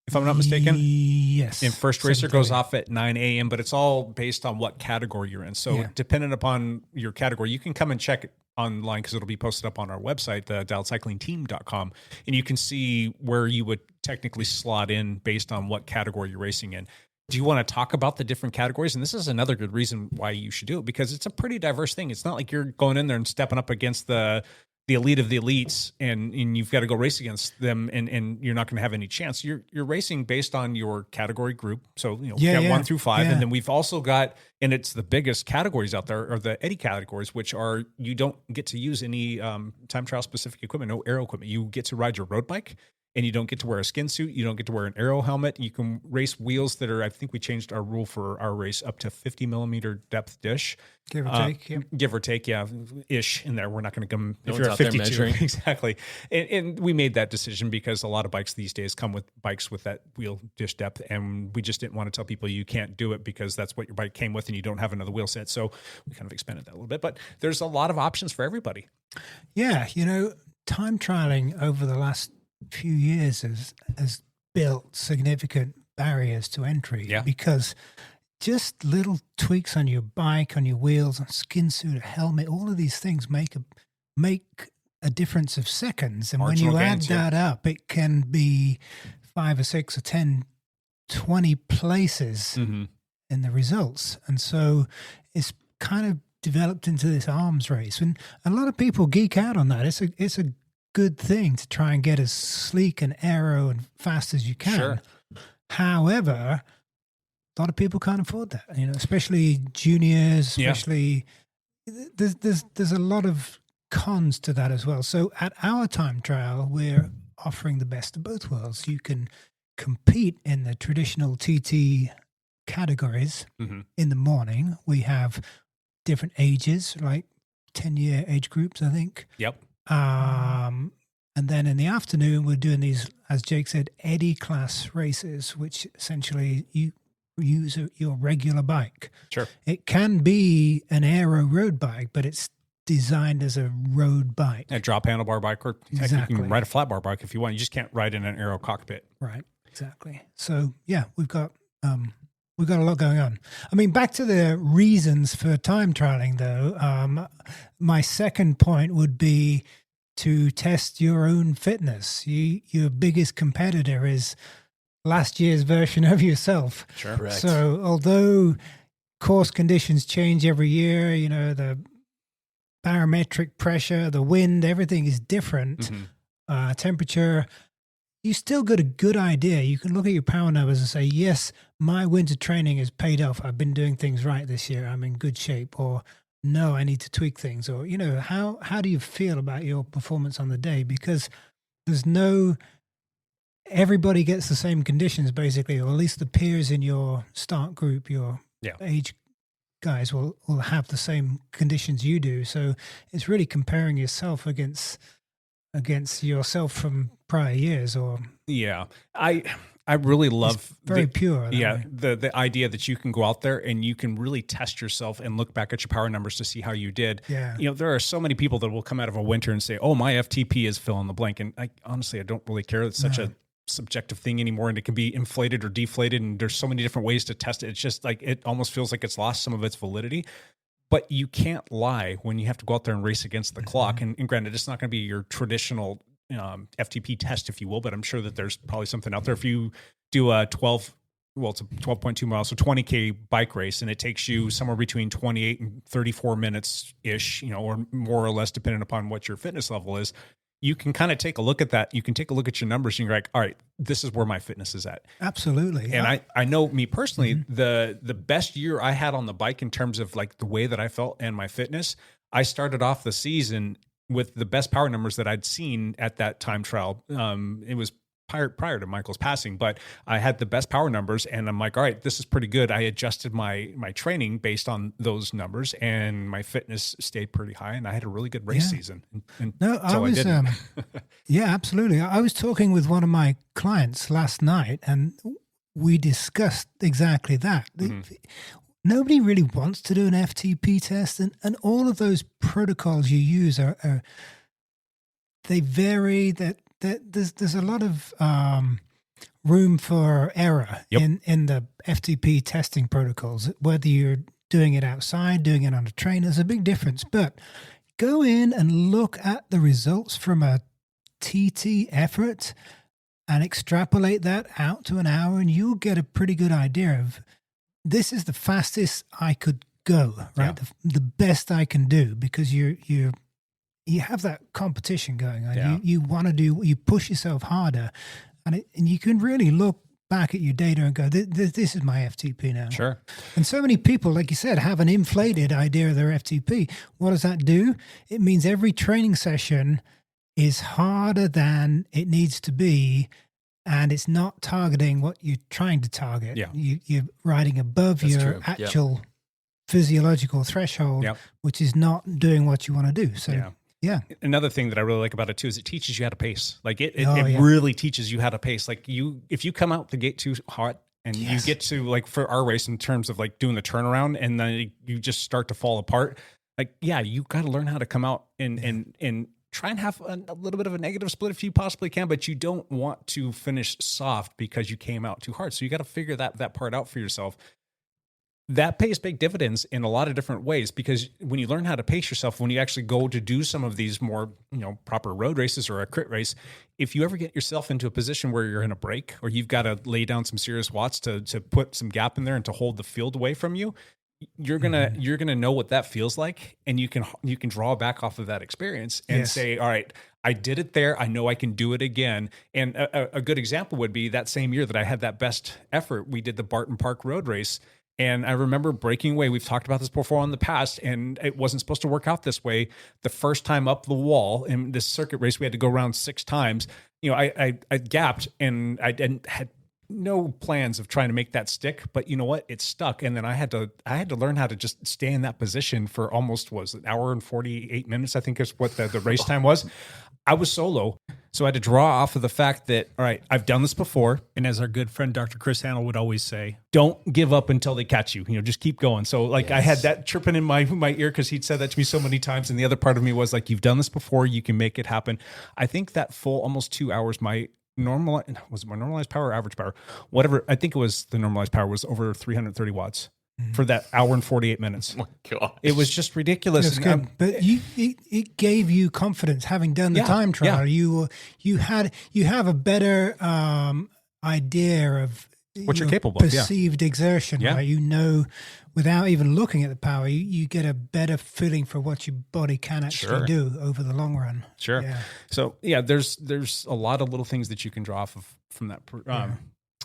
if I'm not mistaken. Yes. And first racer goes off at 9 a.m., but it's all based on what category you're in. So depending upon your category, you can come and check it online because it'll be posted up on our website, the dialedcyclingteam.com, and you can see where you would technically slot in based on what category you're racing in. Do you want to talk about the different categories? And this is another good reason why you should do it, because it's a pretty diverse thing. It's not like you're going in there and stepping up against the the elite of the elites, and you've got to go race against them, and you're not going to have any chance. You're racing based on your category group. So, we've got 1 through 5, and then we've also got, and it's the biggest categories out there are the Eddie categories, which are, you don't get to use any time trial specific equipment, no aero equipment. You get to ride your road bike, and you don't get to wear a skin suit. You don't get to wear an aero helmet. You can race wheels that are, I think we changed our rule for our race up to 50 millimeter depth dish. Give or take, yeah. Give or take, yeah, ish in there. We're not going to come No if you're one's at out there 52. measuring. Exactly. And we made that decision because a lot of bikes these days come with bikes with that wheel dish depth. And we just didn't want to tell people you can't do it because that's what your bike came with and you don't have another wheel set. So we kind of expanded that a little bit. But there's a lot of options for everybody. Yeah, time trialing over the last few years has built significant barriers to entry because just little tweaks on your bike, on your wheels, on skin suit, a helmet, all of these things make a difference of seconds. And Marginal when you gains, add that up, it can be 5 or 6 or 10, 20 places in the results. And so it's kind of developed into this arms race. And a lot of people geek out on that. It's a good thing to try and get as sleek and aero and fast as you can. Sure. However, a lot of people can't afford that, especially juniors, especially there's a lot of cons to that as well. So at our time trial, we're offering the best of both worlds. You can compete in the traditional TT categories in the morning. We have different ages, like 10-year age groups, I think. Yep. And then in the afternoon, we're doing these, as Jake said, Eddie class races, which essentially you use your regular bike. Sure. It can be an aero road bike, but it's designed as a road bike. A drop handlebar bike, or heck, Exactly. you can ride a flat bar bike if you want. You just can't ride in an aero cockpit. Right. Exactly. So yeah, we've got a lot going on. I mean, back to the reasons for time trialing, though. My second point would be to test your own fitness. Your biggest competitor is last year's version of yourself. Sure. Correct. So although course conditions change every year, the barometric pressure, the wind, everything is different. Temperature, you still got a good idea. You can look at your power numbers and say, yes, my winter training has paid off. I've been doing things right this year. I'm in good shape. Or no, I need to tweak things. Or, how do you feel about your performance on the day? Because everybody gets the same conditions basically, or at least the peers in your start group, your age guys will have the same conditions you do. So it's really comparing yourself against yourself from prior years. Or I really love very pure. The idea that you can go out there and you can really test yourself and look back at your power numbers to see how you did. Yeah. There are so many people that will come out of a winter and say, oh, my FTP is fill in the blank. And I honestly don't really care. It's such a subjective thing anymore, and it can be inflated or deflated, and there's so many different ways to test it. It's just like, it almost feels like it's lost some of its validity. But you can't lie when you have to go out there and race against the clock. And granted, it's not going to be your traditional FTP test, if you will, but I'm sure that there's probably something out there. If you do a it's a 12.2 miles, so 20K bike race, and it takes you somewhere between 28 and 34 minutes ish, or more or less, depending upon what your fitness level is. You can kind of take a look at that. You can take a look at your numbers and you're like, all right, this is where my fitness is at. Absolutely. And I know me personally, the best year I had on the bike in terms of like the way that I felt and my fitness, I started off the season with the best power numbers that I'd seen at that time trial. It was prior to Michael's passing, but I had the best power numbers, and I'm like, all right, this is pretty good. I adjusted my training based on those numbers, and my fitness stayed pretty high, and I had a really good race season. Yeah, absolutely. I was talking with one of my clients last night, and we discussed exactly that. Nobody really wants to do an FTP test, and all of those protocols you use are they vary. There's a lot of room for error in the FTP testing protocols, whether you're doing it outside, doing it on a train, there's a big difference. But go in and look at the results from a TT effort and extrapolate that out to an hour, and you'll get a pretty good idea of, this is the fastest I could go, right? The best I can do, because you're you have that competition going on. Yeah. You want to you push yourself harder, and you can really look back at your data and go, this is my FTP now. Sure. And so many people, like you said, have an inflated idea of their FTP. What does that do? It means every training session is harder than it needs to be, and it's not targeting what you're trying to target. Yeah. You're riding above That's your true. actual physiological threshold, Yep. which is not doing what you want to do. So, yeah. Another thing that I really like about it too is it teaches you how to pace. Like it Oh, yeah. really teaches you how to pace. Like if you come out the gate too hot and you get to, like, for our race in terms of like doing the turnaround and then you just start to fall apart. Like, yeah, you got to learn how to come out and try and have a little bit of a negative split if you possibly can, but you don't want to finish soft because you came out too hard. So you got to figure that part out for yourself. That pays big dividends in a lot of different ways, because when you learn how to pace yourself, when you actually go to do some of these more, proper road races or a crit race, if you ever get yourself into a position where you're in a break or you've got to lay down some serious watts to put some gap in there and to hold the field away from you, you're gonna know what that feels like, and you can draw back off of that experience and say, all right, I did it there. I know I can do it again. And a good example would be that same year that I had that best effort. We did the Barton Park Road Race. And I remember breaking away. We've talked about this before in the past, and it wasn't supposed to work out this way. The first time up the wall in this circuit race, we had to go around 6 times. I gapped, and I had no plans of trying to make that stick. But you know what? It stuck, and then I had to learn how to just stay in that position for almost an hour and 48 minutes. I think is what the race time was. I was solo. So I had to draw off of the fact that, all right, I've done this before. And as our good friend, Dr. Chris Handel would always say, don't give up until they catch you. Just keep going. So I had that chirping in my ear because he'd said that to me so many times. And the other part of me was like, you've done this before. You can make it happen. I think that full almost 2 hours, was it my normalized power or average power? Whatever. I think it was the normalized power was over 330 watts. For that hour and 48 minutes. Oh my God. It was just ridiculous. It was good. But it gave you confidence having done the time trial. Yeah. You have a better idea of what you're capable of. Perceived exertion. Yeah. Right? Without even looking at the power, you get a better feeling for what your body can actually do over the long run. Sure. Yeah. So there's a lot of little things that you can draw off of from that.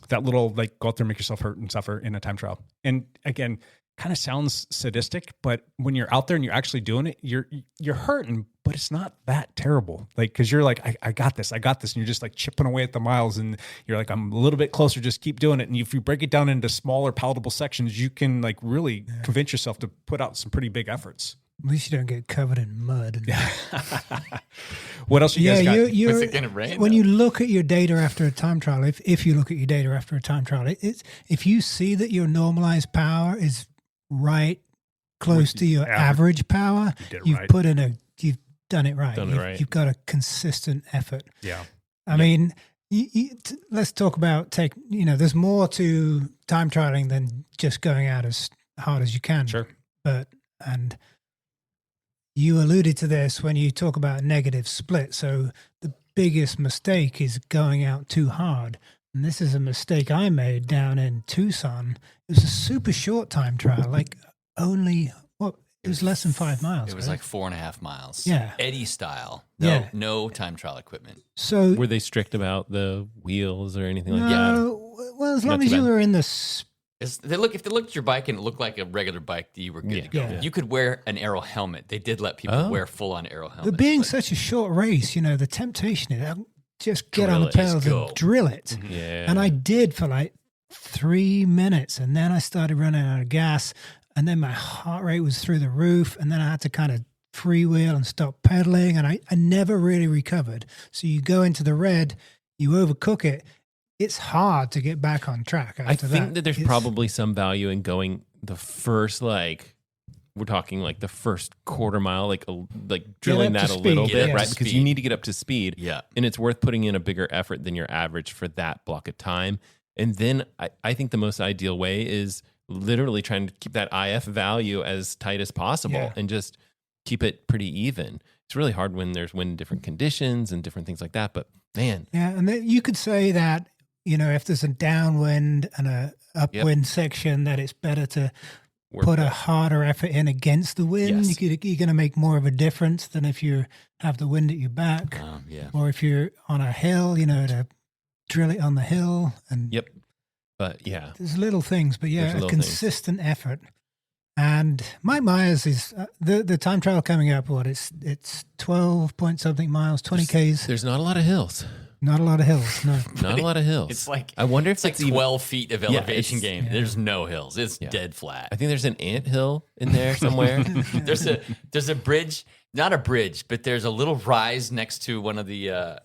That little, like, go out there and make yourself hurt and suffer in a time trial. And again, kind of sounds sadistic, but when you're out there and you're actually doing it, you're hurting, but it's not that terrible. Like, cause you're like, I got this. And you're just like chipping away at the miles, and you're like, I'm a little bit closer, just keep doing it. And if you break it down into smaller palatable sections, you can like really convince yourself to put out some pretty big efforts. At least you don't get covered in mud. What else you guys got? Was it gonna rain? When you look at your data after a time trial, if you look at your data after a time trial, if you see that your normalized power is right close to your average power, you've done it right. You've got a consistent effort. Yeah. I mean, let's talk about there's more to time trialing than just going out as hard as you can. Sure. And you alluded to this when you talk about negative split. So the biggest mistake is going out too hard. And this is a mistake I made down in Tucson. It was a super short time trial, like it was less than 5 miles. It was like 4.5 miles. Yeah. Eddie style. No time trial equipment. So were they strict about the wheels or anything like that? No, well, as long as you were in the If they looked at your bike and it looked like a regular bike, you were good to go. Yeah. You could wear an aero helmet. They did let people wear full-on aero helmets. But being such a short race, the temptation is just get on the pedals and drill it. Yeah. And I did for like 3 minutes, and then I started running out of gas, and then my heart rate was through the roof, and then I had to kind of freewheel and stop pedaling, and I never really recovered. So you go into the red, you overcook it. It's hard to get back on track after that. I think that there's probably some value in going the first, we're talking like the first quarter mile, like drilling that a little bit, right? Because you need to get up to speed. Yeah. And it's worth putting in a bigger effort than your average for that block of time. And then I think the most ideal way is literally trying to keep that IF value as tight as possible and just keep it pretty even. It's really hard when there's wind in different conditions and different things like that. But man. Yeah. And then you could say that, if there's a downwind and a upwind section, that it's better to put a harder effort in against the wind, Yes. you're going to make more of a difference than if you have the wind at your back. Yeah. Or if you're on a hill, to drill it on the hill. And Yep. But yeah, there's little things, but There's yeah, a little consistent effort. And Mike Myers is the time trial coming up. It's 12 point something miles, 20 Ks. There's not a lot of hills. Not a lot of hills. No, Not a lot of hills. It's like I wonder if it's like it's even- 12 feet of elevation it's- game. There's no hills. It's dead flat. I think there's an ant hill in there somewhere. There's a bridge, not a bridge, but there's a little rise next to one of the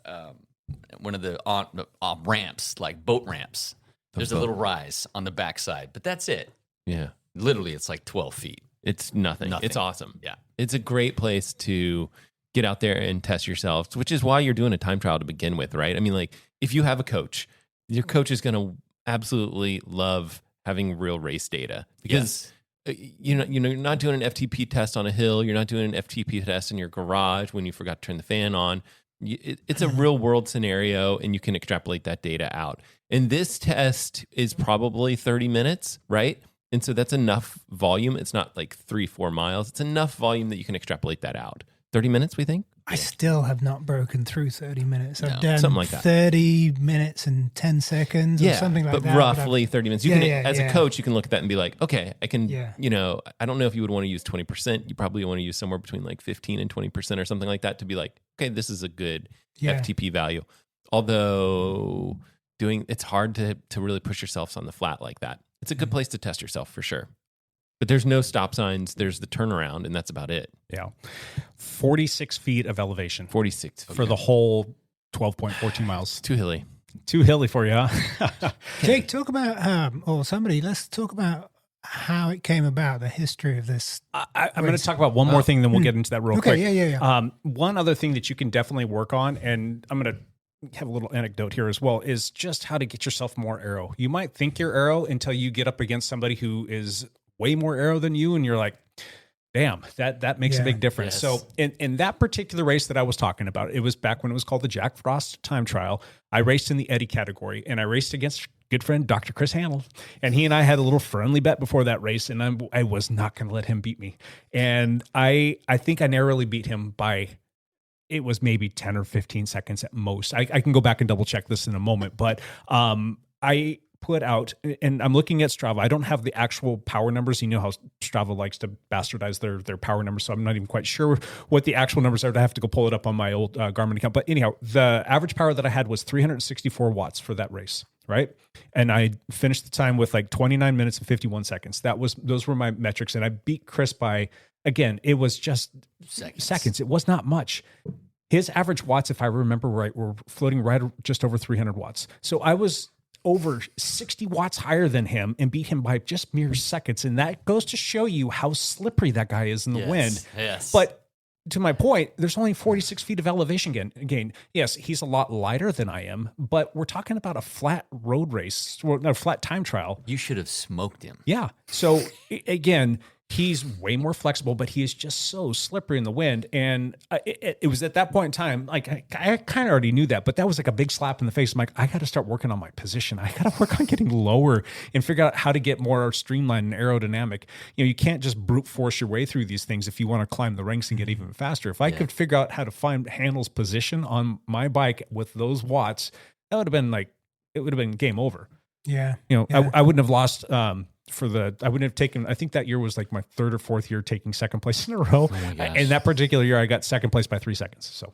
ramps, like boat ramps. There's a little rise on the backside, but that's it. Yeah. Literally, it's like 12 feet. It's nothing. Nothing. It's awesome. Yeah. It's a great place to get out there and test yourself, which is why you're doing a time trial to begin with, right? I mean, like if you have a coach, your coach is going to absolutely love having real race data because you're not doing an FTP test on a hill. You're not doing an FTP test in your garage when you forgot to turn the fan on. It's a real world scenario and you can extrapolate that data out. And this test is probably 30 minutes, right? And so that's enough volume. It's not like 3-4 miles. It's enough volume that you can extrapolate that out. 30 minutes, we think? I still have not broken through 30 minutes. I've done something like that. 30 minutes and 10 seconds or something like but that. Roughly 30 minutes. You can, as yeah. a coach, you can look at that and be like, okay, I can, Yeah. I don't know if you would want to use 20%. You probably want to use somewhere between like 15 and 20% or something like that to be like, okay, this is a good FTP value. Although it's hard to really push yourself on the flat like that. It's a good place to test yourself for sure. But there's no stop signs. There's the turnaround, and that's about it. Yeah. 46 feet of elevation. 46 for the whole 12.14 miles. Too hilly. Too hilly for you, huh? Jake, talk about, let's talk about how it came about, the history of this. I'm going to talk about one more thing, then we'll get into that real quick. Yeah. One other thing that you can definitely work on, and I'm going to have a little anecdote here as well, is just how to get yourself more aero. You might think you're aero until you get up against somebody who is way more aero than you, and you're like, damn, that makes a big difference. Yes. So in that particular race that I was talking about, it was back when it was called the Jack Frost time trial. I raced in the Eddie category, and I raced against good friend Dr. Chris Hamill, and he and I had a little friendly bet before that race, and I was not going to let him beat me. And I think I narrowly beat him by, it was maybe 10 or 15 seconds at most. I can go back and double check this in a moment, but I put out, and I'm looking at Strava. I don't have the actual power numbers. You know how Strava likes to bastardize their power numbers, so I'm not even quite sure what the actual numbers are. I have to go pull it up on my old Garmin account. But anyhow, the average power that I had was 364 watts for that race, right? And I finished the time with like 29 minutes and 51 seconds. Those were my metrics, and I beat Chris by, again, it was just seconds. It was not much. His average watts, if I remember right, were floating right just over 300 watts. So I was over 60 watts higher than him and beat him by just mere seconds. And that goes to show you how slippery that guy is in the wind. Yes. But to my point, there's only 46 feet of elevation gain. Yes, he's a lot lighter than I am, but we're talking about a flat road race, or a flat time trial. You should have smoked him. Yeah. So again, he's way more flexible, but he is just so slippery in the wind. And it was at that point in time, like I kind of already knew that, but that was like a big slap in the face. I'm like, I got to start working on my position. I got to work on getting lower and figure out how to get more streamlined and aerodynamic. You can't just brute force your way through these things if you want to climb the ranks and get even faster. If I could figure out how to find Handel's position on my bike with those watts, that would have been it would have been game over. Yeah. I wouldn't have lost, I wouldn't have taken, I think that year was like my third or fourth year taking second place in a row. And that particular year, I got second place by 3 seconds. So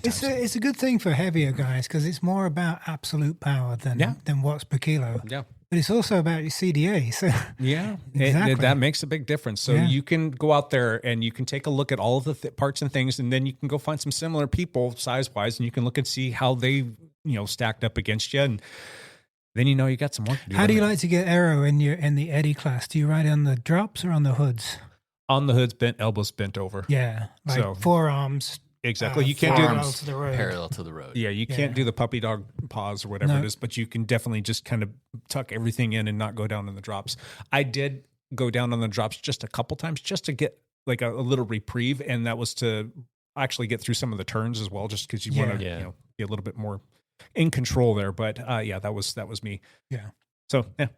it's a good thing for heavier guys because it's more about absolute power than watts per kilo. Yeah. But it's also about your CDA. So yeah, exactly. that makes a big difference. So you can go out there and you can take a look at all of the parts and things, and then you can go find some similar people size wise, and you can look and see how they, stacked up against you. And then you got some work to do. How do you like to get aero in the Eddie class? Do you ride on the drops or on the hoods? On the hoods, bent elbows bent over. Yeah, like forearms. Exactly. You can't do parallel to the road. Yeah, you can't do the puppy dog pause or whatever it is, but you can definitely just kind of tuck everything in and not go down in the drops. I did go down on the drops just a couple times just to get like a little reprieve, and that was to actually get through some of the turns as well, just because you want to be a little bit more in control there. But that was me. Yeah. So yeah,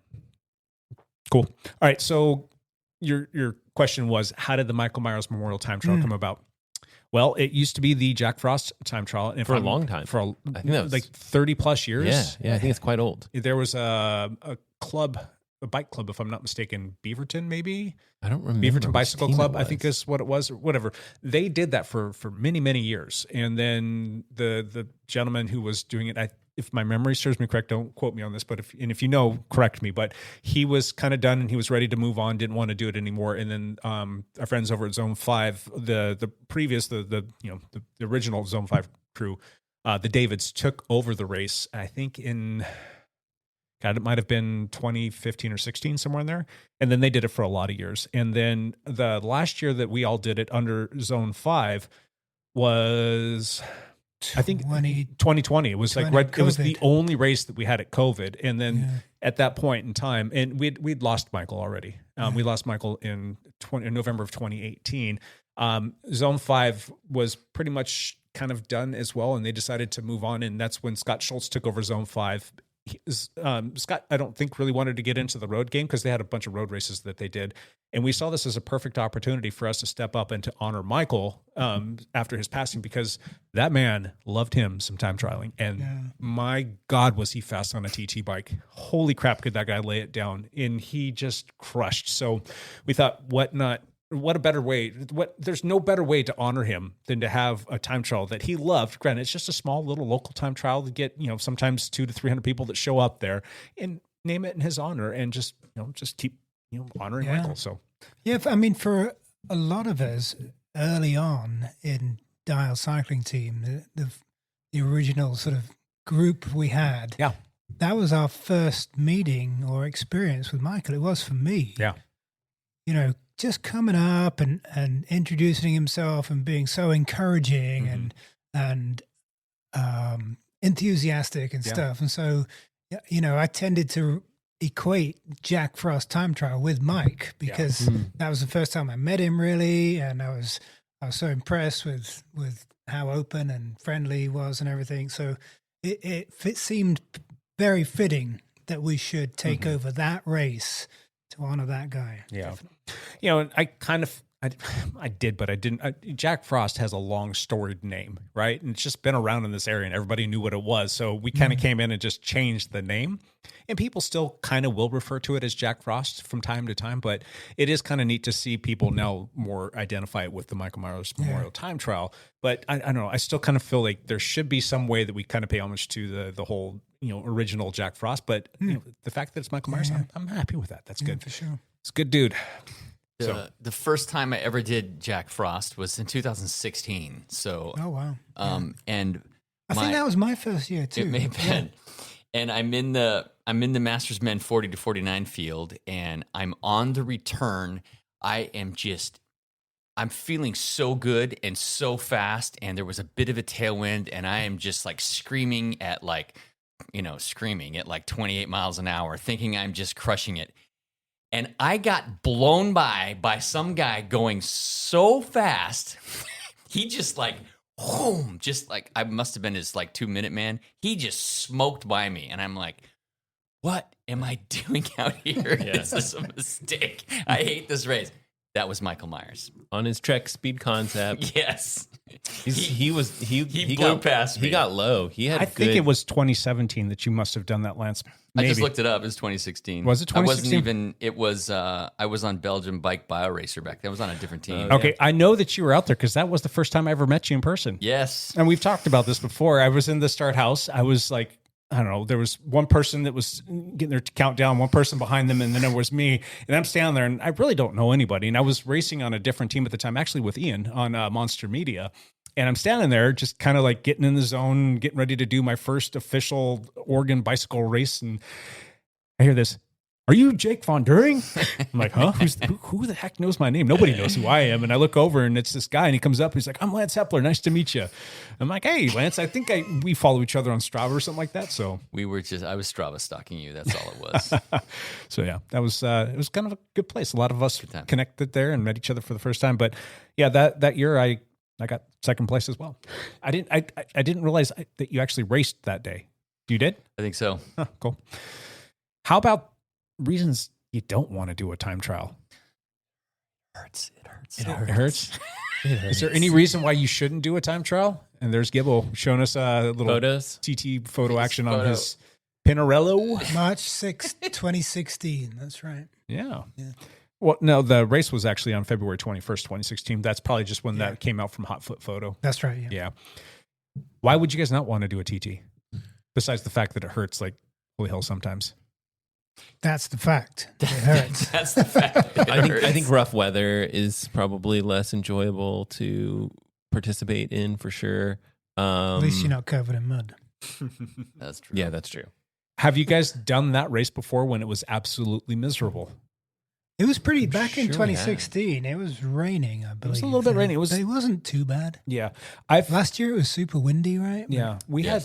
cool. All right. So your question was, how did the Michael Myers Memorial Time Trial come about? Well, it used to be the Jack Frost time trial. And For a long time. For I think that was like 30 plus years. Yeah, I think it's quite old. There was a club, a bike club, if I'm not mistaken, Beaverton, maybe? I don't remember. Beaverton Bicycle which team Club, it I think is what it was, or whatever. They did that for many, many years. And then the gentleman who was doing it, if my memory serves me correct, don't quote me on this, but if you know, correct me. But he was kind of done and he was ready to move on, didn't want to do it anymore. And then our friends over at Zone 5, the previous, the original Zone 5 crew, the Davids took over the race, I think it might have been 2015 or 16, somewhere in there. And then they did it for a lot of years. And then the last year that we all did it under Zone 5 was, I think, 2020. It was like it was the only race that we had at COVID. And then at that point in time, and we'd lost Michael already. We lost Michael in November of 2018. Zone 5 was pretty much kind of done as well, and they decided to move on. And that's when Scott Schultz took over Zone 5. Scott, I don't think, really wanted to get into the road game because they had a bunch of road races that they did. And we saw this as a perfect opportunity for us to step up and to honor Michael after his passing, because that man loved him some time trialing. And my God, was he fast on a TT bike. Holy crap, could that guy lay it down. And he just crushed. So we thought, what a better way. There's no better way to honor him than to have a time trial that he loved. Granted, it's just a small little local time trial to get, sometimes 200 to 300 people that show up there, and name it in his honor, and just keep, honoring Michael. So, yeah, I mean, for a lot of us early on in Dial Cycling Team, the original sort of group we had, that was our first meeting or experience with Michael. It was for me. Yeah. Just coming up and introducing himself and being so encouraging and enthusiastic and stuff. And so, I tended to equate Jack Frost time trial with Mike, because that was the first time I met him, really. And I was so impressed with how open and friendly he was and everything. So it seemed very fitting that we should take over that race to honor that guy. Yeah. I did, but I didn't. Jack Frost has a long storied name, right? And it's just been around in this area and everybody knew what it was. So we kind of came in and just changed the name. And people still kind of will refer to it as Jack Frost from time to time, but it is kind of neat to see people now more identify it with the Michael Myers Memorial Time Trial. But I don't know. I still kind of feel like there should be some way that we kind of pay homage to the whole, original Jack Frost. But the fact that it's Michael Myers, I'm happy with that. That's good. For sure. It's a good dude. The first time I ever did Jack Frost was in 2016. So, oh wow, and I think that was my first year too. It may have been. And I'm in the Masters Men 40 to 49 field, and I'm on the return. I'm feeling so good and so fast, and there was a bit of a tailwind, and I am just like screaming at 28 miles an hour, thinking I'm just crushing it. And I got blown by some guy going so fast. He just boom, just like I must have been his 2-minute man. He just smoked by me. And I'm like, what am I doing out here? Is this a mistake? I hate this race. That was Michael Myers. On his Trek Speed Concept. Yes. He blew got past me. He got low. I think it was 2017 that you must have done that, Lance. Maybe. I just looked it up. It was 2016. Was it 2016? I was on Belgium Bike Bio Racer back then. I was on a different team. Okay, I know that you were out there because that was the first time I ever met you in person. Yes. And we've talked about this before. I was in the start house. I was like, I don't know, there was one person that was getting their countdown, one person behind them, and then there was me. And I'm standing there, and I really don't know anybody. And I was racing on a different team at the time, actually with Ian on Monster Media. And I'm standing there just kind of like getting in the zone, getting ready to do my first official Oregon bicycle race. And I hear this, "Are you Jake Von During?" I'm like, huh? Who the heck knows my name? Nobody knows who I am. And I look over and it's this guy and he comes up. He's like, "I'm Lance Hepler. Nice to meet you." I'm like, "Hey, Lance, I think we follow each other on Strava or something like that." So I was Strava stalking you. That's all it was. So yeah, that was, it was kind of a good place. A lot of us connected there and met each other for the first time. But yeah, that year I got second place as well. I didn't realize that you actually raced that day. You did? I think so. Huh, cool. How about reasons you don't want to do a time trial? hurts. It hurts. It hurts. Is there any reason why you shouldn't do a time trial? And there's Gibbo showing us a little Photos? TT photo action on his Pinarello. March 6th, 2016. That's right. Yeah. Well, no, the race was actually on February 21st, 2016. That's probably just when that came out from Hot Foot Photo. That's right. Yeah. Why would you guys not want to do a TT? Besides the fact that it hurts like holy hell sometimes. That's the fact. It hurts. That's the fact. I think rough weather is probably less enjoyable to participate in for sure. At least you're not covered in mud. That's true. Yeah, that's true. Have you guys done that race before when it was absolutely miserable? It was pretty back in sure 2016. It was raining, I believe. It was a little bit rainy. It wasn't too bad. Yeah. Last year it was super windy, right? Yeah. We had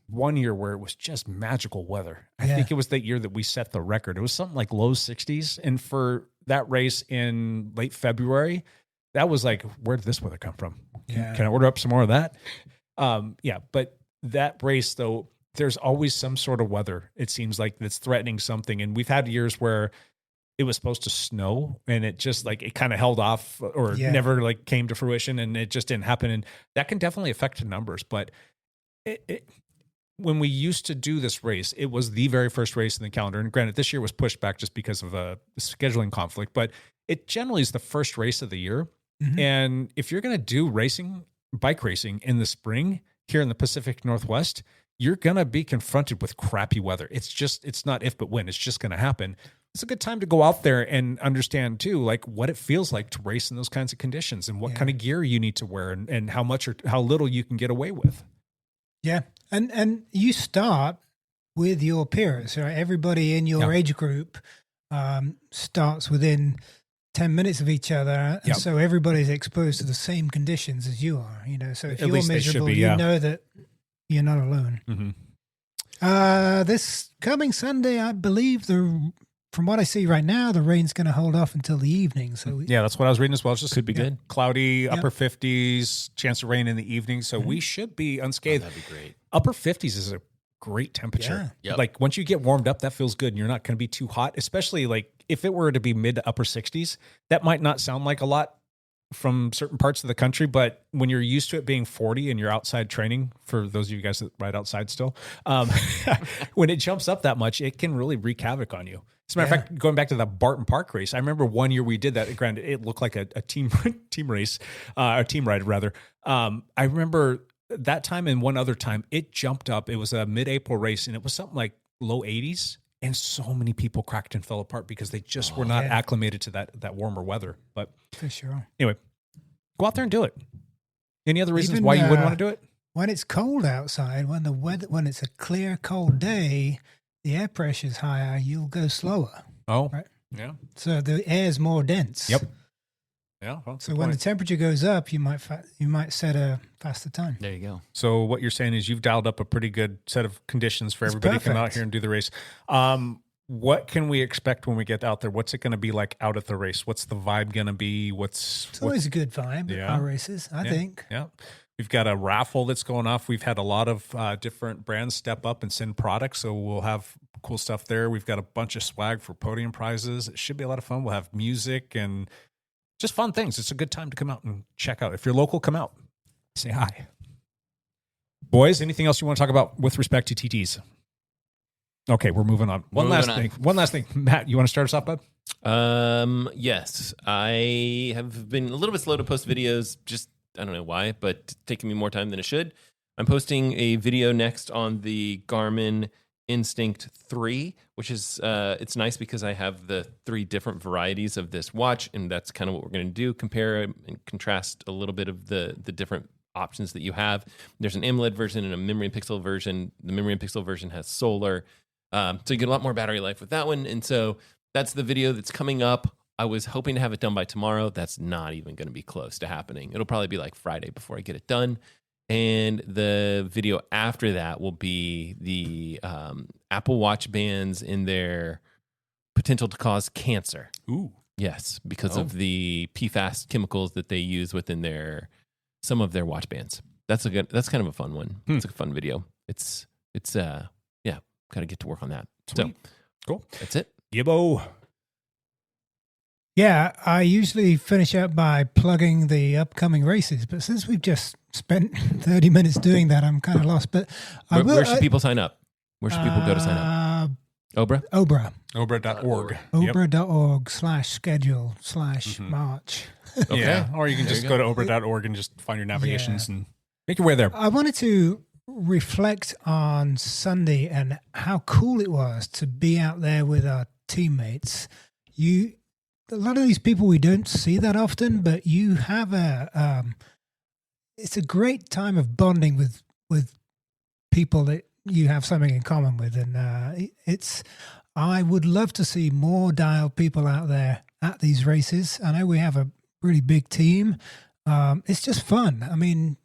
one year where it was just magical weather. I think it was that year that we set the record. It was something like low 60s. And for that race in late February, that was like, where did this weather come from? Can I order up some more of that? But that race, though, there's always some sort of weather, it seems like, that's threatening something. And we've had years where it was supposed to snow and it just like, it kind of held off or never like came to fruition and it just didn't happen. And that can definitely affect the numbers. But when we used to do this race, it was the very first race in the calendar. And granted, this year was pushed back just because of a scheduling conflict, but it generally is the first race of the year. Mm-hmm. And if you're going to do bike racing in the spring here in the Pacific Northwest, you're going to be confronted with crappy weather. It's not if, but when. It's just going to happen. It's a good time to go out there and understand too, like what it feels like to race in those kinds of conditions and what kind of gear you need to wear and how much or how little you can get away with. Yeah. And you start with your peers, right? Everybody in your age group starts within 10 minutes of each other. And so everybody's exposed to the same conditions as you are, so if you're miserable, you know that you're not alone. Mm-hmm. This coming Sunday, I believe from what I see right now, the rain's going to hold off until the evening. So that's what I was reading as well. It's just could be good. Cloudy, upper 50s, chance of rain in the evening. So we should be unscathed. That'd be great. Upper 50s is a great temperature. Yeah. Yep. Like once you get warmed up, that feels good. And you're not going to be too hot, especially like if it were to be mid to upper 60s, that might not sound like a lot from certain parts of the country, but when you're used to it being 40 and you're outside training, for those of you guys that ride outside still, when it jumps up that much, it can really wreak havoc on you. As a matter of fact, going back to the Barton Park race, I remember one year we did that. Granted, it looked like a team race, or team ride rather. I remember that time and one other time, it jumped up. It was a mid-April race, and it was something like low 80s, and so many people cracked and fell apart because they just were not acclimated to that warmer weather. But for sure. Anyway, go out there and do it. Any other reasons why you wouldn't want to do it? When it's cold outside, when it's a clear, cold day, the air pressure's higher, you'll go slower. Oh, right. Yeah. So the air's more dense. Yep. Yeah. Well, so when the temperature goes up, you might set a faster time. There you go. So what you're saying is you've dialed up a pretty good set of conditions for everybody to come out here and do the race. What can we expect when we get out there? What's it going to be like out at the race? What's the vibe going to be? It's always a good vibe at our races, I think. Yeah. We've got a raffle that's going off. We've had a lot of different brands step up and send products, so we'll have cool stuff there. We've got a bunch of swag for podium prizes. It should be a lot of fun. We'll have music and just fun things. It's a good time to come out and check out. If you're local, come out. Say hi. Boys, anything else you want to talk about with respect to TTs? Okay, we're moving on. One last thing. Matt, you want to start us off, bud? Yes. I have been a little bit slow to post videos, just I don't know why, but it's taking me more time than it should. I'm posting a video next on the Garmin Instinct 3, which is, it's nice because I have the 3 different varieties of this watch, and that's kind of what we're going to do, compare and contrast a little bit of the different options that you have. There's an AMOLED version and a memory and pixel version. The memory and pixel version has solar, so you get a lot more battery life with that one, and so that's the video that's coming up. I was hoping to have it done by tomorrow. That's not even going to be close to happening. It'll probably be like Friday before I get it done. And the video after that will be the Apple Watch bands in their potential to cause cancer. Ooh. Yes, because of the PFAS chemicals that they use within some of their watch bands. That's kind of a fun one. It's a fun video. It's got to get to work on that. Sweet. So cool. That's it. Gibbo. Yeah, I usually finish up by plugging the upcoming races, but since we've just spent 30 minutes doing that, I'm kind of lost. But where should people sign up? Where should people go to sign up? Obra? Obra. Obra.org. Obra.org/schedule/March. Okay. Yeah. Or you can just go to Obra.org and just find your navigations and make your way there. I wanted to reflect on Sunday and how cool it was to be out there with our teammates. A lot of these people we don't see that often, but you have it's a great time of bonding with people that you have something in common with. And I would love to see more dialed people out there at these races. I know we have a really big team. It's just fun. I mean,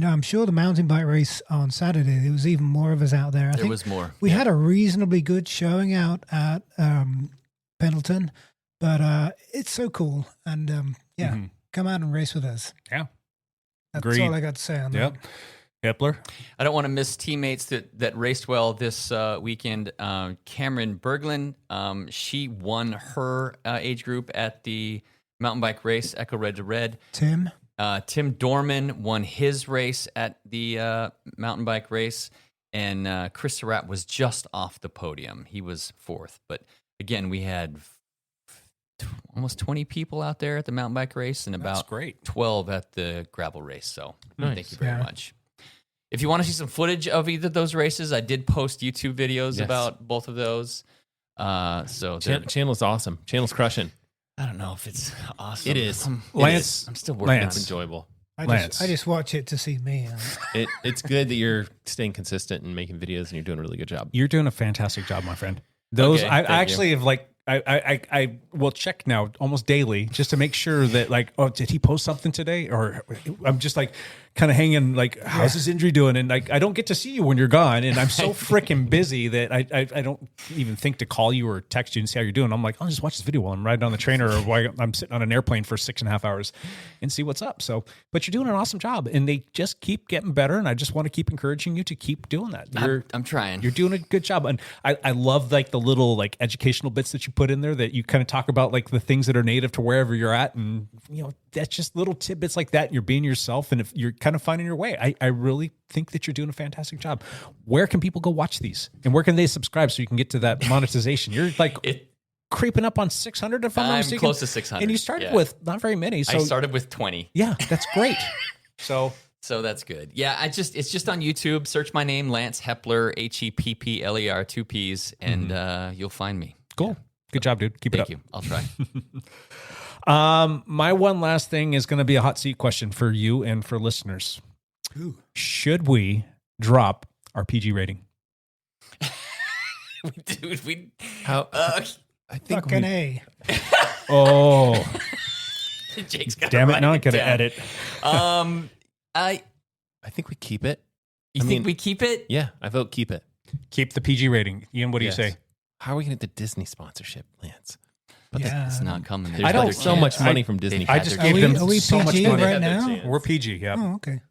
I'm sure the mountain bike race on Saturday, there was even more of us out there. I think was more. We had a reasonably good showing out at Pendleton. But it's so cool. And come out and race with us. Yeah. That's Agreed. all I got to say on that. Hepler? I don't want to miss teammates that raced well this weekend. Cameron Berglund, she won her age group at the mountain bike race, Echo Red to Red. Tim Dorman won his race at the mountain bike race. And Chris Surratt was just off the podium. He was fourth. But again, we had almost 20 people out there at the mountain bike race and about 12 at the gravel race. So thank you very much. If you want to see some footage of either of those races, I did post YouTube videos about both of those. Channel's awesome. Channel's crushing. I don't know if it's awesome. It is. Lance, I'm still working on it. Lance. It's enjoyable. I just watch it to see me. It's good that you're staying consistent and making videos and you're doing a really good job. You're doing a fantastic job, my friend. Those I actually have I will check now almost daily just to make sure that did he post something today? Or I'm just kind of hanging how's his injury doing? And I don't get to see you when you're gone. And I'm so freaking busy that I don't even think to call you or text you and see how you're doing. I'm I'll just watch this video while I'm riding on the train or while I'm sitting on an airplane for 6.5 hours and see what's up. So, but you're doing an awesome job and they just keep getting better. And I just want to keep encouraging you to keep doing that. I'm trying. You're doing a good job. And I love the little educational bits that you put in there that you kind of talk about the things that are native to wherever you're at. And, that's just little tidbits like that. You're being yourself. And if you're kind of finding your way, I really think that you're doing a fantastic job. Where can people go watch these? And where can they subscribe so you can get to that monetization? You're creeping up on 600 if I'm not mistaken. Close to 600. And you started with not very many. So I started with 20. Yeah, that's great. So that's good. Yeah, it's just on YouTube. Search my name, Lance Hepler, Heppler, 2 P's, and you'll find me. Cool. Good job, dude. Keep it up. Thank you. I'll try. My one last thing is going to be a hot seat question for you and for listeners. Ooh. Should we drop our PG rating? Dude, I think fucking A. Oh. Jake's got damn it! Now I got to edit. I think we keep it. You think we keep it? Yeah, I vote keep it. Keep the PG rating. Ian, what do you say? How are we going to get the Disney sponsorship, Lance? But it's not coming. I don't so much money from Disney. I just gave them are we so much PG money right now? We're PG. Yeah. Oh, okay.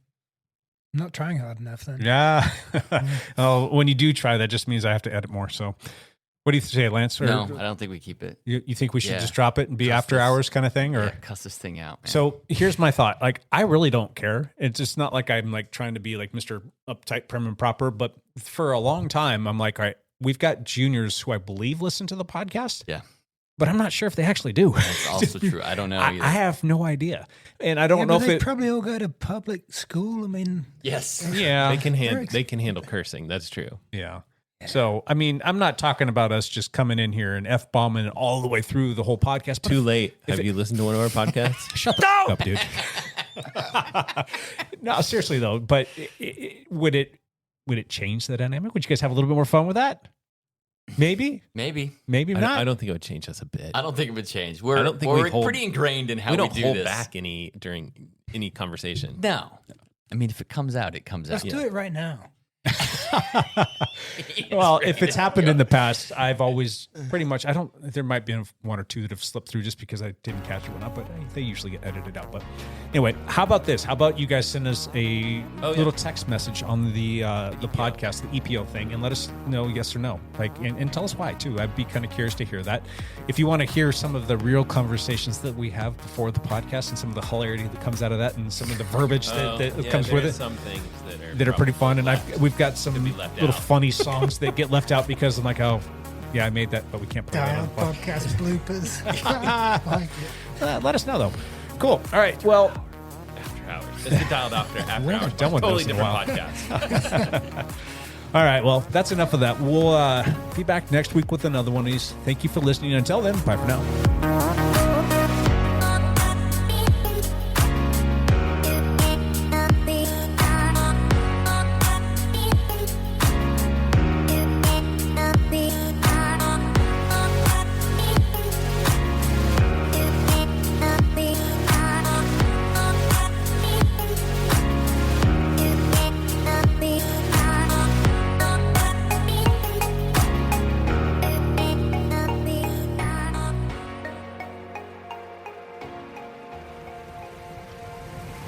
I'm not trying hard enough then. Yeah. Oh, when you do try, that just means I have to edit more. So, what do you say, Lance? No, I don't think we keep it. You think we should just drop it and be after hours kind of thing, or cuss this thing out? Man. So here's my thought. I really don't care. It's just not like I'm trying to be Mr. Uptight, prim and proper. But for a long time, I'm all right. We've got juniors who I believe listen to the podcast. Yeah. But I'm not sure if they actually do. That's also true. I don't know either. I have no idea. And I don't know if they probably all go to public school. I mean, yes. Yeah. They can handle cursing. That's true. Yeah. So, I mean, I'm not talking about us just coming in here and F-bombing all the way through the whole podcast. Too late. Have you listened to one of our podcasts? Shut the fuck up, dude. No, seriously though. But would it change the dynamic? Would you guys have a little bit more fun with that? Maybe not. I don't think it would change us a bit. I don't think it would change. We're pretty ingrained in how we do this. We don't hold back during any conversation. No. I mean, if it comes out, it comes out. Let's do it right now. Well, if it's happened in the past, I've always pretty much, there might be one or two that have slipped through just because I didn't catch it or not, but they usually get edited out. But anyway, how about this? How about you guys send us a little text message on the podcast, the EPO thing, and let us know yes or no. And tell us why too. I'd be kind of curious to hear that. If you want to hear some of the real conversations that we have before the podcast and some of the hilarity that comes out of that and some of the verbiage that comes with it. Some things that are pretty fun, and we've got some little funny songs that get left out because I'm like, oh, yeah, I made that, but we can't put it on podcast bloopers. Let us know though. Cool. All right. Well, after hours. It's the dialed after we hours. haven't done one Totally of those in a different while. podcast. All right. Well, that's enough of that. We'll be back next week with another one of these. Thank you for listening. Until then, bye for now.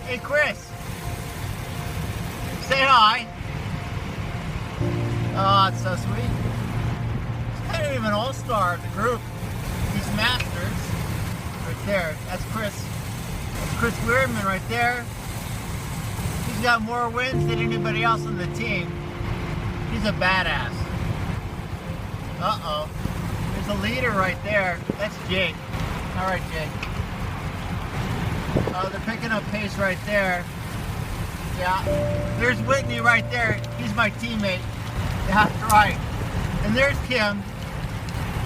Hey, Chris. Say hi. Oh, it's so sweet. He's kind of even an all-star of the group. He's Masters. Right there. That's Chris. That's Chris Weirdman right there. He's got more wins than anybody else on the team. He's a badass. Uh-oh. There's a leader right there. That's Jake. All right, Jake. They're picking up pace right there. Yeah. There's Whitney right there. He's my teammate. That's right. And there's Kim.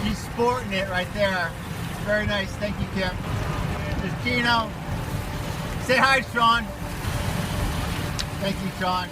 She's sporting it right there. Very nice. Thank you, Kim. There's Gino. Say hi, Sean. Thank you, Sean.